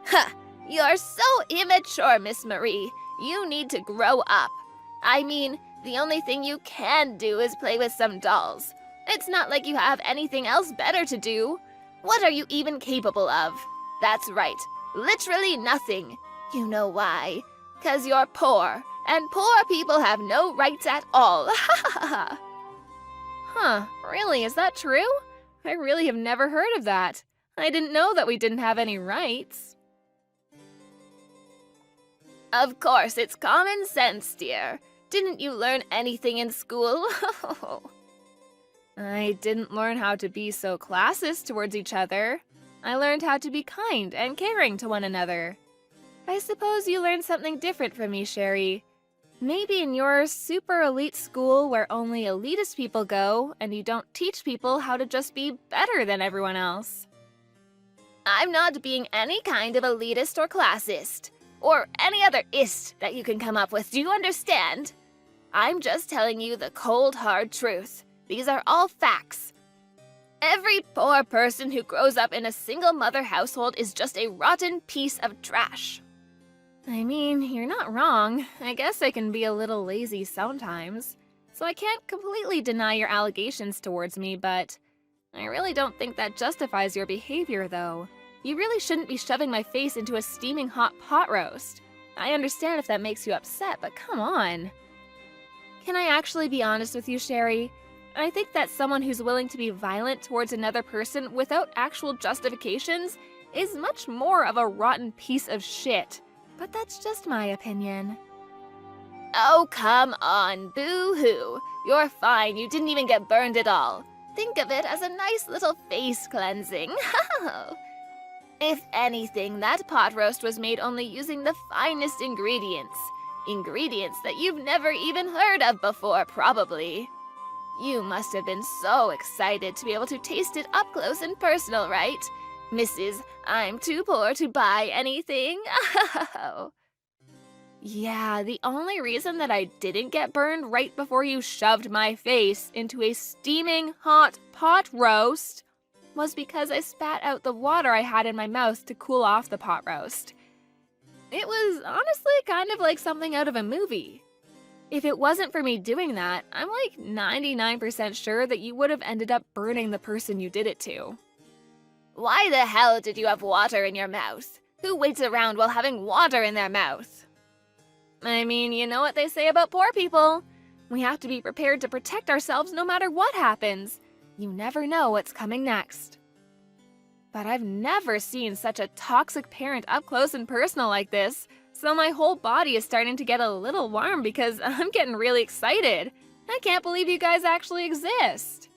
Ha! You're so immature, Miss Marie. You need to grow up. I mean, the only thing you can do is play with some dolls. It's not like you have anything else better to do. What are you even capable of? That's right, literally nothing. You know why? 'Cause you're poor, and poor people have no rights at all. Huh, really, is that true? I really have never heard of that. I didn't know that we didn't have any rights. Of course, it's common sense, dear. Didn't you learn anything in school? I didn't learn how to be so classist towards each other. I learned how to be kind and caring to one another. I suppose you learned something different from me, Sherry. Maybe in your super elite school where only elitist people go and you don't teach people how to just be better than everyone else. I'm not being any kind of elitist or classist, or any other ist that you can come up with, do you understand? I'm just telling you the cold, hard truth. These are all facts. Every poor person who grows up in a single-mother household is just a rotten piece of trash. I mean, you're not wrong. I guess I can be a little lazy sometimes. So I can't completely deny your allegations towards me, but I really don't think that justifies your behavior, though. You really shouldn't be shoving my face into a steaming hot pot roast. I understand if that makes you upset, but come on. Can I actually be honest with you, Sherry? I think that someone who's willing to be violent towards another person without actual justifications is much more of a rotten piece of shit. But that's just my opinion. Oh, come on, boo-hoo. You're fine, you didn't even get burned at all. Think of it as a nice little face cleansing. If anything, that pot roast was made only using the finest ingredients. Ingredients that you've never even heard of before, probably. You must have been so excited to be able to taste it up close and personal, right? Mrs. I'm too poor to buy anything. Yeah, the only reason that I didn't get burned right before you shoved my face into a steaming hot pot roast was because I spat out the water I had in my mouth to cool off the pot roast. It was honestly kind of like something out of a movie. If it wasn't for me doing that, I'm like 99% sure that you would have ended up burning the person you did it to. Why the hell did you have water in your mouth? Who waits around while having water in their mouth? I mean, you know what they say about poor people. We have to be prepared to protect ourselves no matter what happens. You never know what's coming next. But I've never seen such a toxic parent up close and personal like this, so my whole body is starting to get a little warm because I'm getting really excited. I can't believe you guys actually exist.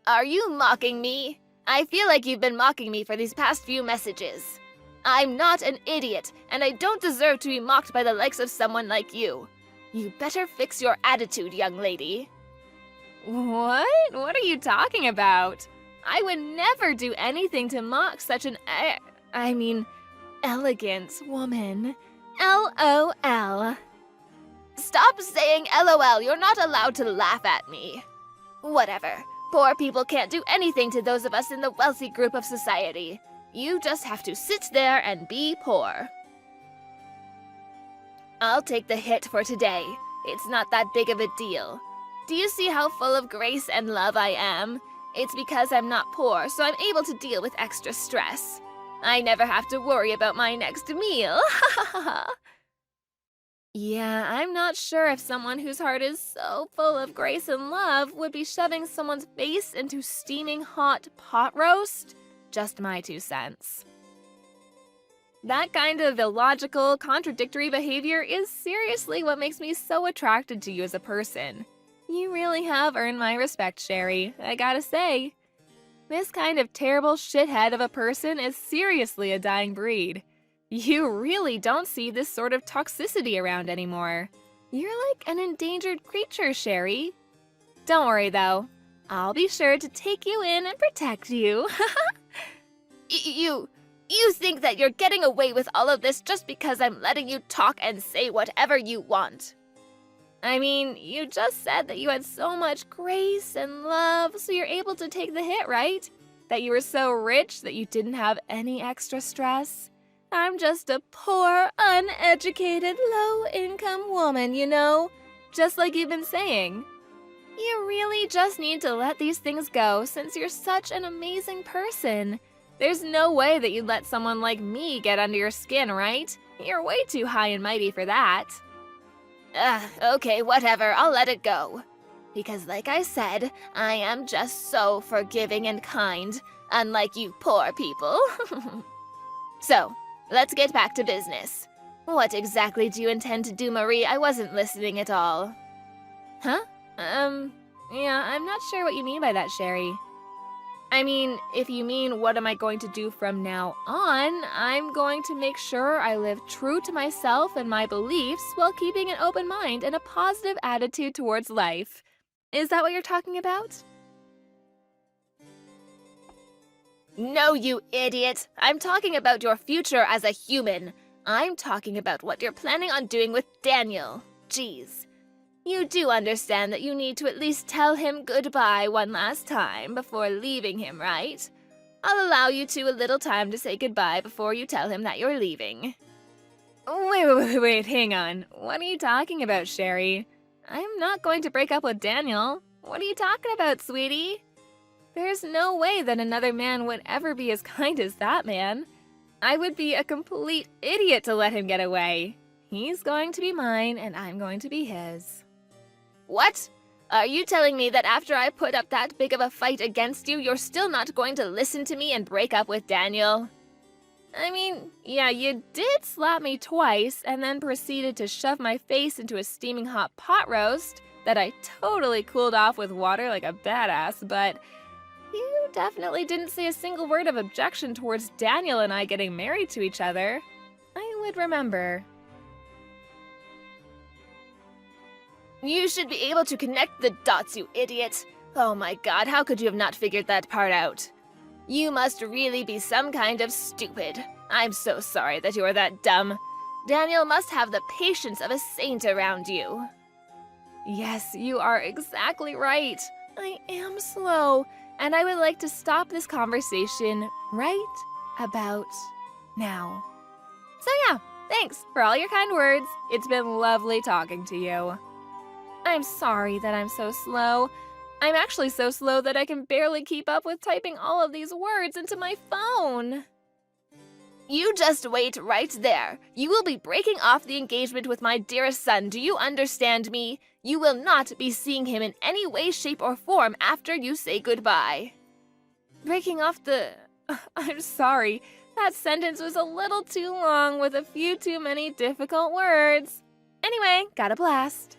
Are you mocking me? I feel like you've been mocking me for these past few messages. I'm not an idiot, and I don't deserve to be mocked by the likes of someone like you. You better fix your attitude, young lady. What? What are you talking about? I would never do anything to mock such an elegant woman. LOL. Stop saying LOL, you're not allowed to laugh at me. Whatever. Poor people can't do anything to those of us in the wealthy group of society. You just have to sit there and be poor. I'll take the hit for today. It's not that big of a deal. Do you see how full of grace and love I am? It's because I'm not poor, so I'm able to deal with extra stress. I never have to worry about my next meal. Yeah, I'm not sure if someone whose heart is so full of grace and love would be shoving someone's face into steaming hot pot roast. Just my 2 cents. That kind of illogical, contradictory behavior is seriously what makes me so attracted to you as a person. You really have earned my respect, Sherry, I gotta say. This kind of terrible shithead of a person is seriously a dying breed. You really don't see this sort of toxicity around anymore. You're like an endangered creature, Sherry. Don't worry, though. I'll be sure to take you in and protect you. You think that you're getting away with all of this just because I'm letting you talk and say whatever you want. I mean, you just said that you had so much grace and love, so you're able to take the hit, right? That you were so rich that you didn't have any extra stress. I'm just a poor, uneducated, low-income woman, you know? Just like you've been saying. You really just need to let these things go since you're such an amazing person. There's no way that you'd let someone like me get under your skin, right? You're way too high and mighty for that. Okay, whatever, I'll let it go. Because like I said, I am just so forgiving and kind, unlike you poor people. So, let's get back to business. What exactly do you intend to do, Marie? I wasn't listening at all. Huh? Yeah, I'm not sure what you mean by that, Sherry. I mean, if you mean what am I going to do from now on, I'm going to make sure I live true to myself and my beliefs while keeping an open mind and a positive attitude towards life. Is that what you're talking about? No, you idiot! I'm talking about your future as a human. I'm talking about what you're planning on doing with Daniel. Jeez. You do understand that you need to at least tell him goodbye one last time before leaving him, right? I'll allow you a little time to say goodbye before you tell him that you're leaving. Wait, hang on. What are you talking about, Sherry? I'm not going to break up with Daniel. What are you talking about, sweetie? There's no way that another man would ever be as kind as that man. I would be a complete idiot to let him get away. He's going to be mine, and I'm going to be his. What? Are you telling me that after I put up that big of a fight against you, you're still not going to listen to me and break up with Daniel? I mean, yeah, you did slap me twice and then proceeded to shove my face into a steaming hot pot roast that I totally cooled off with water like a badass, but you definitely didn't say a single word of objection towards Daniel and I getting married to each other. I would remember. You should be able to connect the dots, you idiot. Oh my god, how could you have not figured that part out? You must really be some kind of stupid. I'm so sorry that you are that dumb. Daniel must have the patience of a saint around you. Yes, you are exactly right. I am slow, and I would like to stop this conversation right about now. So yeah, thanks for all your kind words. It's been lovely talking to you. I'm sorry that I'm so slow. I'm actually so slow that I can barely keep up with typing all of these words into my phone. You just wait right there. You will be breaking off the engagement with my dearest son. Do you understand me? You will not be seeing him in any way, shape, or form after you say goodbye. Breaking off the... I'm sorry. That sentence was a little too long with a few too many difficult words. Anyway, got a blast.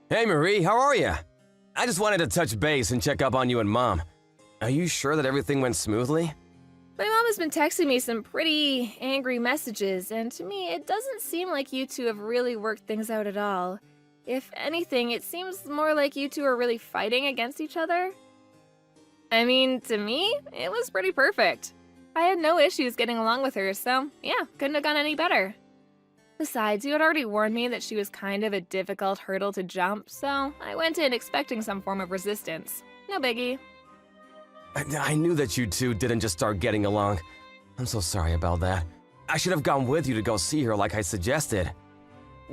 Hey Marie, how are you? I just wanted to touch base and check up on you and Mom. Are you sure that everything went smoothly? My mom has been texting me some pretty angry messages, and to me, it doesn't seem like you two have really worked things out at all. If anything, it seems more like you two are really fighting against each other. I mean, to me, it was pretty perfect. I had no issues getting along with her, so yeah, couldn't have gone any better. Besides, you had already warned me that she was kind of a difficult hurdle to jump, so I went in expecting some form of resistance. No biggie. I knew that you two didn't just start getting along. I'm so sorry about that. I should have gone with you to go see her like I suggested.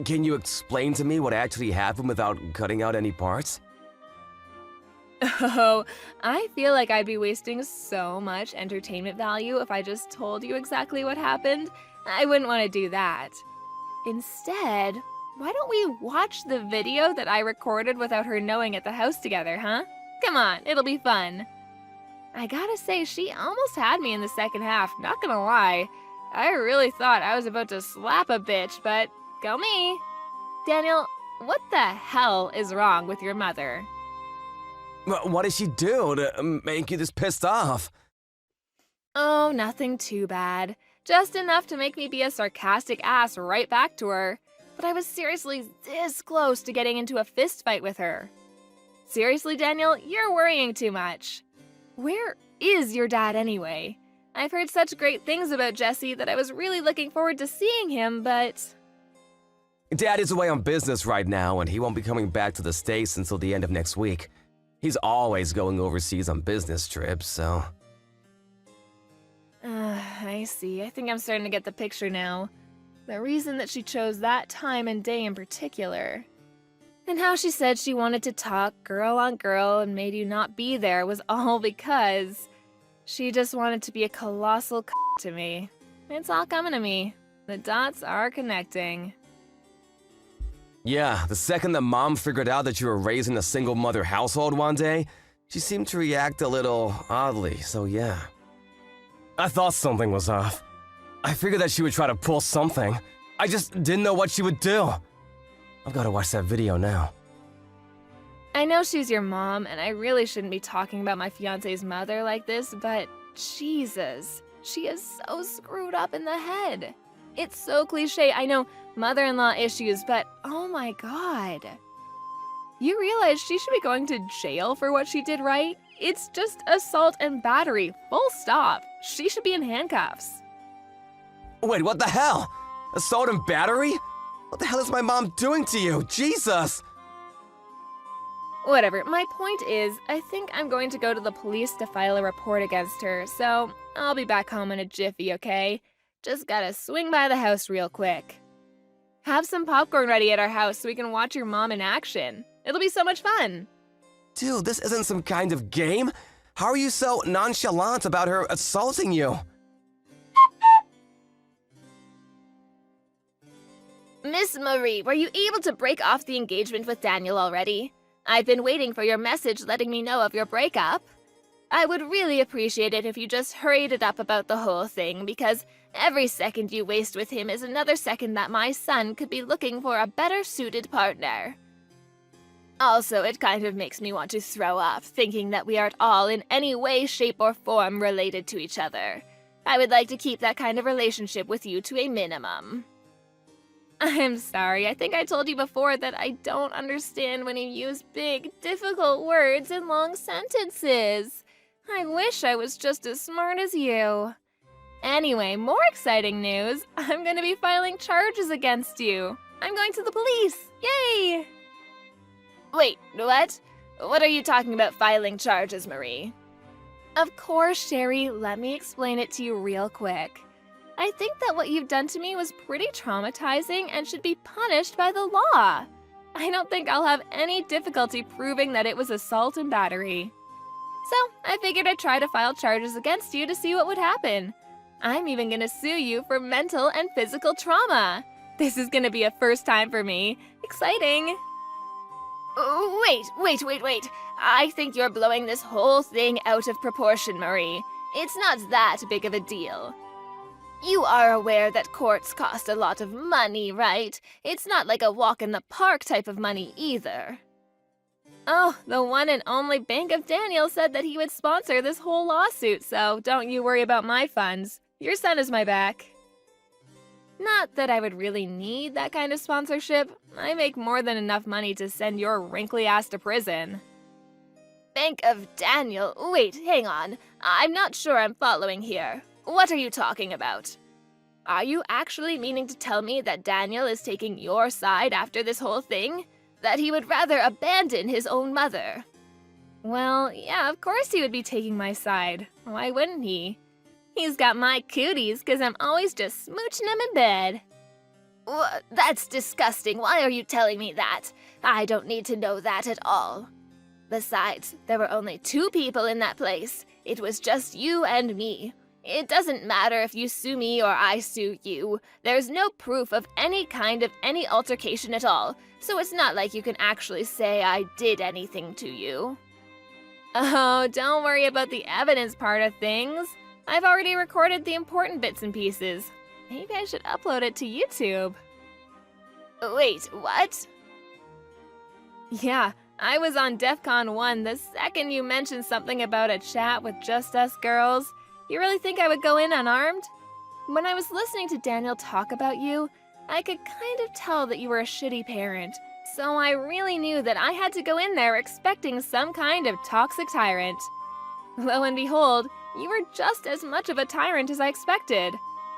Can you explain to me what actually happened without cutting out any parts? Oh, I feel like I'd be wasting so much entertainment value if I just told you exactly what happened. I wouldn't want to do that. Instead, why don't we watch the video that I recorded without her knowing at the house together, huh? Come on, it'll be fun. I gotta say, she almost had me in the second half, not gonna lie. I really thought I was about to slap a bitch, but go me. Daniel, what the hell is wrong with your mother? What did she do to make you this pissed off? Oh, nothing too bad. Just enough to make me be a sarcastic ass right back to her. but I was seriously this close to getting into a fist fight with her. Seriously, Daniel, you're worrying too much. Where is your dad anyway? I've heard such great things about Jesse that I was really looking forward to seeing him, but... Dad is away on business right now, and he won't be coming back to the States until the end of next week. He's always going overseas on business trips, so... I see. I think I'm starting to get the picture now. The reason that she chose that time and day in particular. And how she said she wanted to talk girl on girl and made you not be there was all because she just wanted to be a colossal to me. It's all coming to me. The dots are connecting. Yeah, the second that Mom figured out that you were raising a single mother household one day, she seemed to react a little oddly, so yeah. I thought something was off. I figured that she would try to pull something. I just didn't know what she would do. I've got to watch that video now. I know she's your mom, and I really shouldn't be talking about my fiance's mother like this, but Jesus, she is so screwed up in the head. It's so cliche. I know mother-in-law issues, but oh my God. You realize she should be going to jail for what she did, right? It's just assault and battery, full stop. She should be in handcuffs. Wait, what the hell? Assault and battery? What the hell is my mom doing to you? Jesus! Whatever, my point is, I think I'm going to go to the police to file a report against her, so I'll be back home in a jiffy, okay? Just gotta swing by the house real quick. Have some popcorn ready at our house so we can watch your mom in action. It'll be so much fun. Dude, this isn't some kind of game. How are you so nonchalant about her assaulting you? Miss Marie, were you able to break off the engagement with Daniel already? I've been waiting for your message letting me know of your breakup. I would really appreciate it if you just hurried it up about the whole thing, because every second you waste with him is another second that my son could be looking for a better suited partner. Also, it kind of makes me want to throw up, thinking that we aren't all in any way, shape, or form related to each other. I would like to keep that kind of relationship with you to a minimum. I'm sorry, I think I told you before that I don't understand when you use big, difficult words in long sentences. I wish I was just as smart as you. Anyway, more exciting news. I'm gonna be filing charges against you. I'm going to the police. Yay! Wait, what? What are you talking about filing charges, Marie? Of course, Sherry. Let me explain it to you real quick. I think that what you've done to me was pretty traumatizing and should be punished by the law. I don't think I'll have any difficulty proving that it was assault and battery. So, I figured I'd try to file charges against you to see what would happen. I'm even gonna sue you for mental and physical trauma. This is gonna be a first time for me. Exciting! Wait. I think you're blowing this whole thing out of proportion, Marie. It's not that big of a deal. You are aware that courts cost a lot of money, right? It's not like a walk in the park type of money either. Oh, the one and only Bank of Daniel said that he would sponsor this whole lawsuit, so don't you worry about my funds. Your son is my back. Not that I would really need that kind of sponsorship. I make more than enough money to send your wrinkly ass to prison. Bank of Daniel? Wait, hang on. I'm not sure I'm following here. What are you talking about? Are you actually meaning to tell me that Daniel is taking your side after this whole thing? That he would rather abandon his own mother? Well, yeah, of course he would be taking my side. Why wouldn't he? He's got my cooties because I'm always just smooching him in bed. That's disgusting. Why are you telling me that? I don't need to know that at all. Besides, there were only 2 people in that place. It was just you and me. It doesn't matter if you sue me or I sue you. There's no proof of any kind of any altercation at all, so it's not like you can actually say I did anything to you. Oh, don't worry about the evidence part of things. I've already recorded the important bits and pieces. Maybe I should upload it to YouTube. Wait, what? Yeah, I was on DEF CON 1 the second you mentioned something about a chat with just us girls. You really think I would go in unarmed? When I was listening to Daniel talk about you, I could kind of tell that you were a shitty parent, so I really knew that I had to go in there expecting some kind of toxic tyrant. Lo and behold, you were just as much of a tyrant as I expected.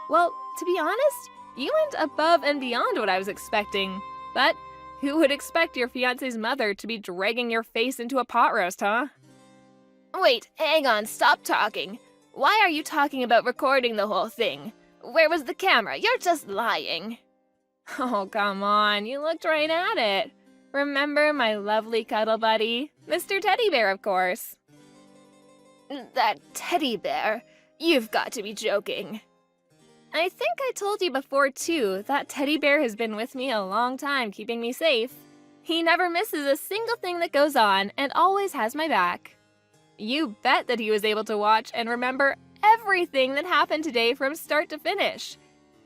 Well, to be honest, you went above and beyond what I was expecting. But who would expect your fiancé's mother to be dragging your face into a pot roast, huh? Wait, hang on, stop talking. Why are you talking about recording the whole thing? Where was the camera? You're just lying. Oh, come on, you looked right at it. Remember my lovely cuddle buddy? Mr. Teddy Bear, of course. That teddy bear? You've got to be joking. I think I told you before, too, that teddy bear has been with me a long time, keeping me safe. He never misses a single thing that goes on and always has my back. You bet that he was able to watch and remember everything that happened today from start to finish.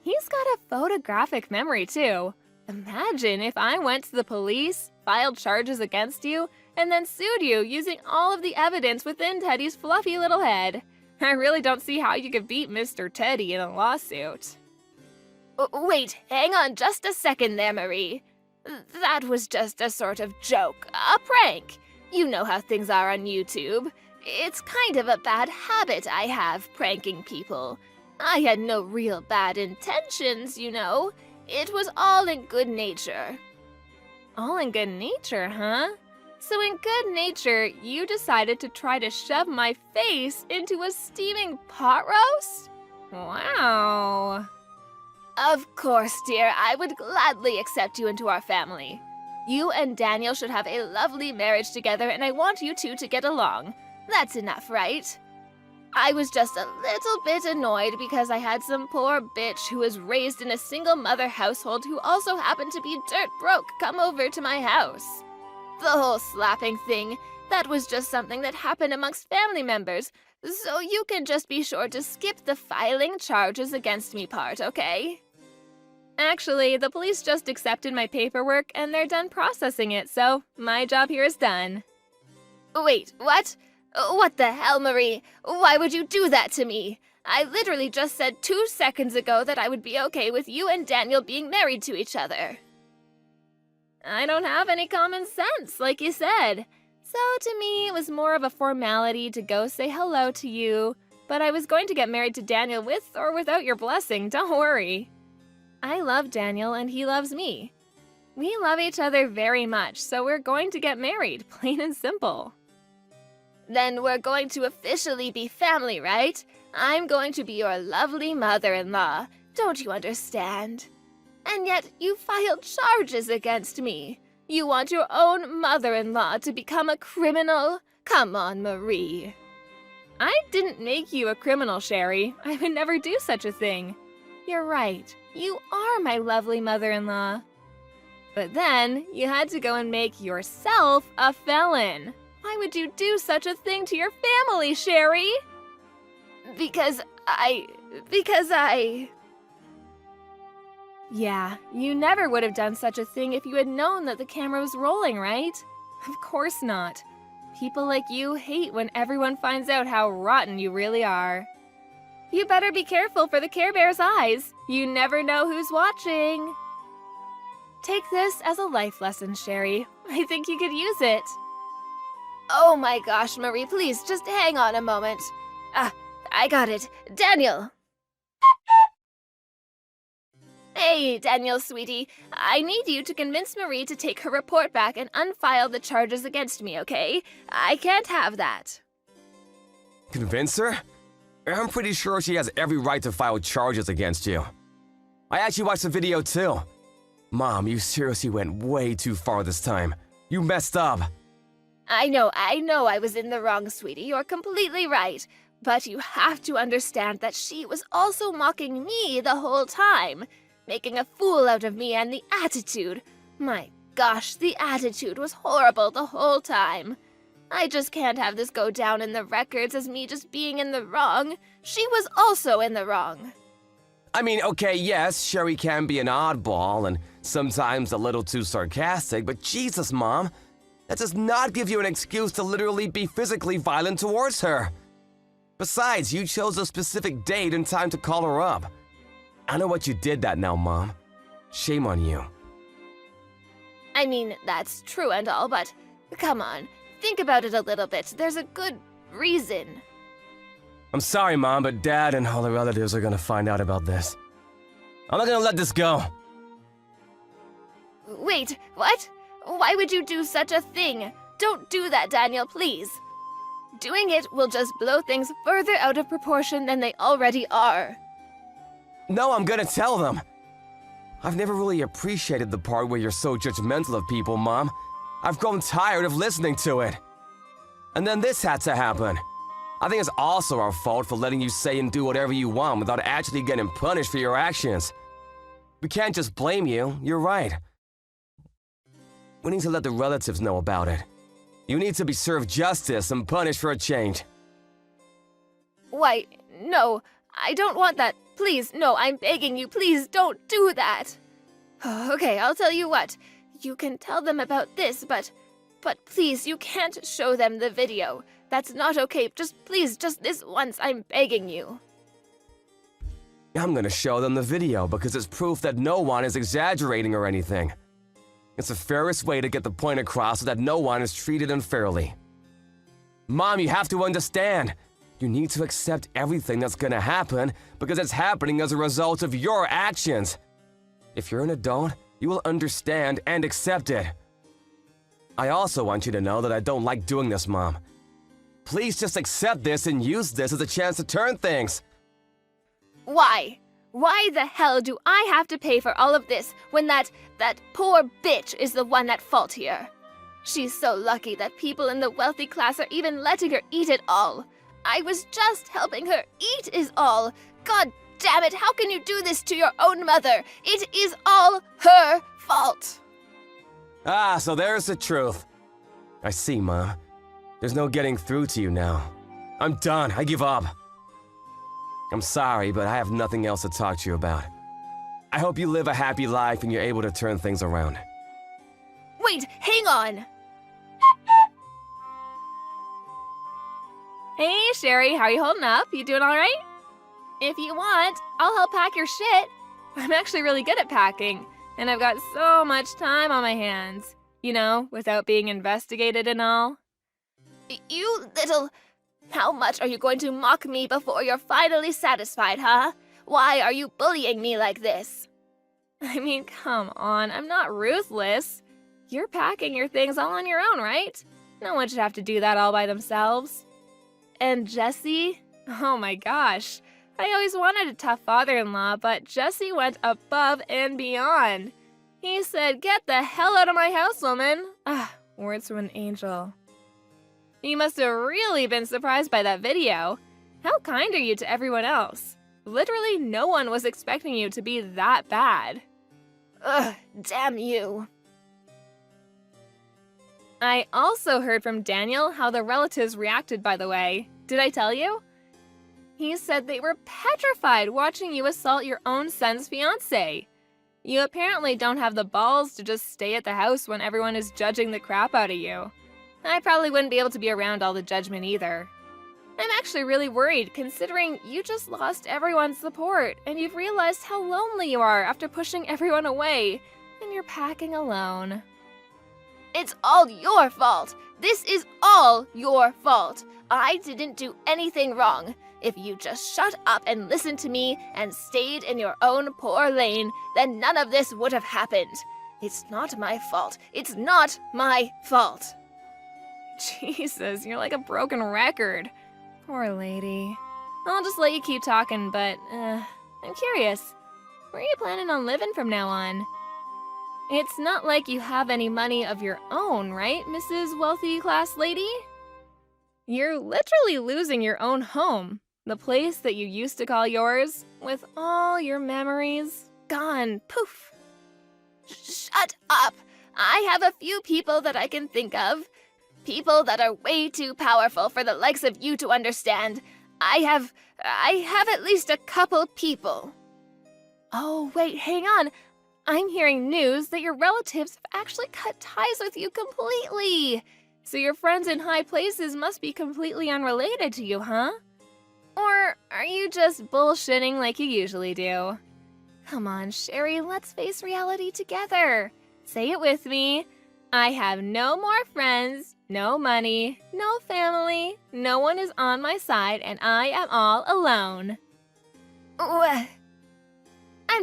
He's got a photographic memory, too. Imagine if I went to the police, filed charges against you, and then sued you using all of the evidence within Teddy's fluffy little head. I really don't see how you could beat Mr. Teddy in a lawsuit. Wait, hang on just a second there, Marie. That was just a sort of joke, a prank. You know how things are on YouTube. It's kind of a bad habit I have, pranking people. I had no real bad intentions, you know. It was all in good nature. All in good nature, huh? So in good nature, you decided to try to shove my face into a steaming pot roast? Wow. Of course, dear, I would gladly accept you into our family. You and Daniel should have a lovely marriage together, and I want you two to get along. That's enough, right? I was just a little bit annoyed because I had some poor bitch who was raised in a single-mother household who also happened to be dirt broke come over to my house. The whole slapping thing, that was just something that happened amongst family members, so you can just be sure to skip the filing charges against me part, okay? Actually, the police just accepted my paperwork and they're done processing it, so my job here is done. Wait, what? What the hell, Marie? Why would you do that to me? I literally just said 2 seconds ago that I would be okay with you and Daniel being married to each other. I don't have any common sense, like you said. So to me, it was more of a formality to go say hello to you, but I was going to get married to Daniel with or without your blessing, don't worry. I love Daniel and he loves me. We love each other very much, so we're going to get married, plain and simple. Then we're going to officially be family, right? I'm going to be your lovely mother-in-law. Don't you understand? And yet you filed charges against me. You want your own mother-in-law to become a criminal? Come on, Marie. I didn't make you a criminal, Sherry. I would never do such a thing. You're right. You are my lovely mother-in-law. But then you had to go and make yourself a felon. Why would you do such a thing to your family, Sherry? Because I... Yeah, you never would have done such a thing if you had known that the camera was rolling, right? Of course not. People like you hate when everyone finds out how rotten you really are. You better be careful for the Care Bear's eyes. You never know who's watching. Take this as a life lesson, Sherry. I think you could use it. Oh my gosh, Marie, please, just hang on a moment. I got it. Daniel! Hey, Daniel, sweetie. I need you to convince Marie to take her report back and unfile the charges against me, okay? I can't have that. Convince her? I'm pretty sure she has every right to file charges against you. I actually watched the video too. Mom, you seriously went way too far this time. You messed up. I know I was in the wrong, sweetie. You're completely right. But you have to understand that she was also mocking me the whole time, making a fool out of me and the attitude. My gosh, the attitude was horrible the whole time. I just can't have this go down in the records as me just being in the wrong. She was also in the wrong. I mean, okay, yes, Sherry can be an oddball and sometimes a little too sarcastic, but Jesus, Mom, that does not give you an excuse to literally be physically violent towards her. Besides, you chose a specific date and time to call her up. I know what you did that now, Mom. Shame on you. I mean, that's true and all, but come on, think about it a little bit. There's a good reason. I'm sorry, Mom, but Dad and all the relatives are gonna find out about this. I'm not gonna let this go. Wait, what? Why would you do such a thing? Don't do that, Daniel, please. Doing it will just blow things further out of proportion than they already are. No, I'm gonna tell them. I've never really appreciated the part where you're so judgmental of people, Mom. I've grown tired of listening to it. And then this had to happen. I think it's also our fault for letting you say and do whatever you want without actually getting punished for your actions. We can't just blame you, you're right. We need to let the relatives know about it. You need to be served justice and punished for a change. Why, no, I don't want that. Please, no, I'm begging you, please don't do that. Okay, I'll tell you what. You can tell them about this, but please, you can't show them the video. That's not okay. Please, just this once, I'm begging you. I'm gonna show them the video because it's proof that no one is exaggerating or anything. It's the fairest way to get the point across so that no one is treated unfairly. Mom, you have to understand. You need to accept everything that's gonna happen because it's happening as a result of your actions. If you're an adult, you will understand and accept it. I also want you to know that I don't like doing this, Mom. Please just accept this and use this as a chance to turn things. Why? Why the hell do I have to pay for all of this when that poor bitch is the one at fault here? She's so lucky that people in the wealthy class are even letting her eat it all. I was just helping her eat is all. God damn it, how can you do this to your own mother? It is all her fault. Ah, so there's the truth. I see, Mom. There's no getting through to you now. I'm done. I give up. I'm sorry, but I have nothing else to talk to you about. I hope you live a happy life and you're able to turn things around. Wait, hang on. Hey, Sherry, how are you holding up? You doing all right? If you want, I'll help pack your shit. I'm actually really good at packing, and I've got so much time on my hands. You know, without being investigated and all. You little... How much are you going to mock me before you're finally satisfied, huh? Why are you bullying me like this? I mean, come on, I'm not ruthless. You're packing your things all on your own, right? No one should have to do that all by themselves. And Jesse? Oh my gosh. I always wanted a tough father-in-law, but Jesse went above and beyond. He said, "Get the hell out of my house, woman." Ah, words from an angel. You must have really been surprised by that video. How kind are you to everyone else? Literally no one was expecting you to be that bad. Ugh, damn you. I also heard from Daniel how the relatives reacted, by the way. Did I tell you? He said they were petrified watching you assault your own son's fiancée. You apparently don't have the balls to just stay at the house when everyone is judging the crap out of you. I probably wouldn't be able to be around all the judgment either. I'm actually really worried considering you just lost everyone's support and you've realized how lonely you are after pushing everyone away and you're packing alone. It's all your fault. This is all your fault. I didn't do anything wrong. If you just shut up and listened to me and stayed in your own poor lane, then none of this would have happened. It's not my fault. It's not my fault. Jesus, you're like a broken record. Poor lady. I'll just let you keep talking, but, I'm curious. Where are you planning on living from now on? It's not like you have any money of your own, right, Mrs. Wealthy Class Lady? You're literally losing your own home. The place that you used to call yours, with all your memories gone, poof. Shut up! I have a few people that I can think of. People that are way too powerful for the likes of you to understand. I have at least a couple people. Oh, wait, hang on. I'm hearing news that your relatives have actually cut ties with you completely. So your friends in high places must be completely unrelated to you, huh? Or are you just bullshitting like you usually do? Come on, Sherry, let's face reality together. Say it with me. I have no more friends, no money, no family, no one is on my side, and I am all alone. I'm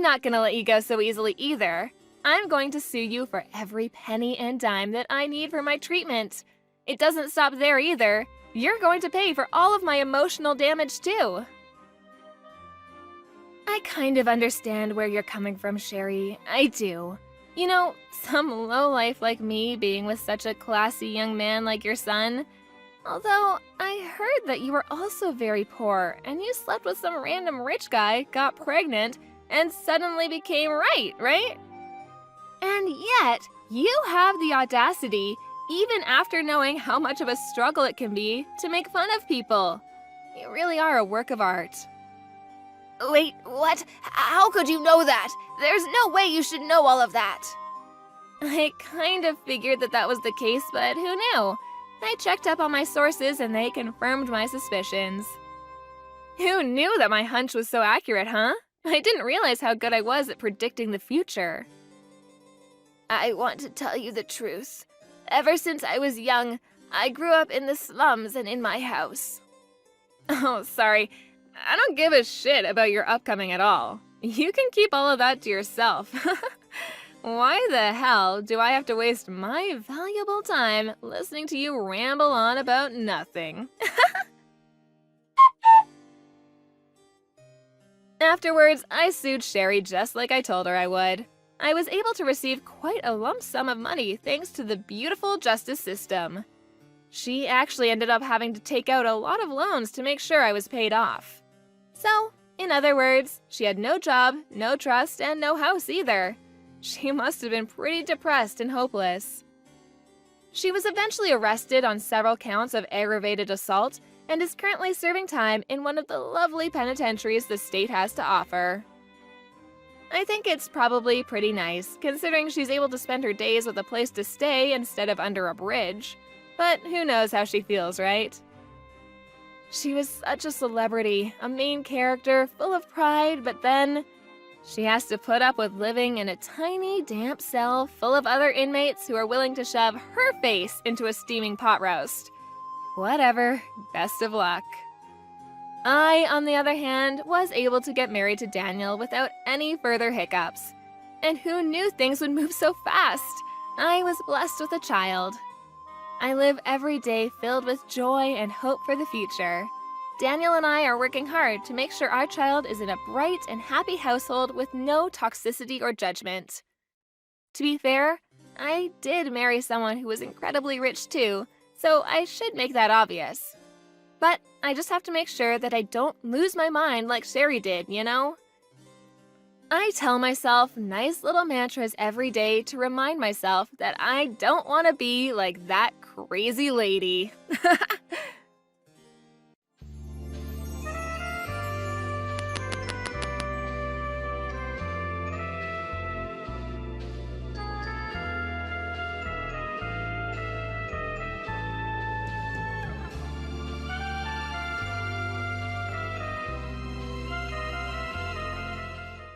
not gonna let you go so easily either. I'm going to sue you for every penny and dime that I need for my treatment. It doesn't stop there either. You're going to pay for all of my emotional damage too. I kind of understand where you're coming from, Sherry. I do. You know, some lowlife like me being with such a classy young man like your son. Although, I heard that you were also very poor, and you slept with some random rich guy, got pregnant, and suddenly became right? And yet, you have the audacity, even after knowing how much of a struggle it can be, to make fun of people. You really are a work of art. Wait, what? How could you know that? There's no way you should know all of that. I kind of figured that was the case, but who knew? I checked up on my sources and they confirmed my suspicions. Who knew that my hunch was so accurate, huh? I didn't realize how good I was at predicting the future. I want to tell you the truth. Ever since I was young, I grew up in the slums and in my house. Oh, sorry. I don't give a shit about your upcoming at all. You can keep all of that to yourself. Why the hell do I have to waste my valuable time listening to you ramble on about nothing? Afterwards, I sued Sherry just like I told her I would. I was able to receive quite a lump sum of money thanks to the beautiful justice system. She actually ended up having to take out a lot of loans to make sure I was paid off. So, in other words, she had no job, no trust, and no house either. She must have been pretty depressed and hopeless. She was eventually arrested on several counts of aggravated assault and is currently serving time in one of the lovely penitentiaries the state has to offer. I think it's probably pretty nice, considering she's able to spend her days with a place to stay instead of under a bridge. But who knows how she feels, right? She was such a celebrity, a main character, full of pride, but then she has to put up with living in a tiny, damp cell full of other inmates who are willing to shove her face into a steaming pot roast. Whatever, best of luck. I, on the other hand, was able to get married to Daniel without any further hiccups. And who knew things would move so fast? I was blessed with a child. I live every day filled with joy and hope for the future. Daniel and I are working hard to make sure our child is in a bright and happy household with no toxicity or judgment. To be fair, I did marry someone who was incredibly rich too, so I should make that obvious. But I just have to make sure that I don't lose my mind like Sherry did, you know? I tell myself nice little mantras every day to remind myself that I don't want to be like that crazy lady.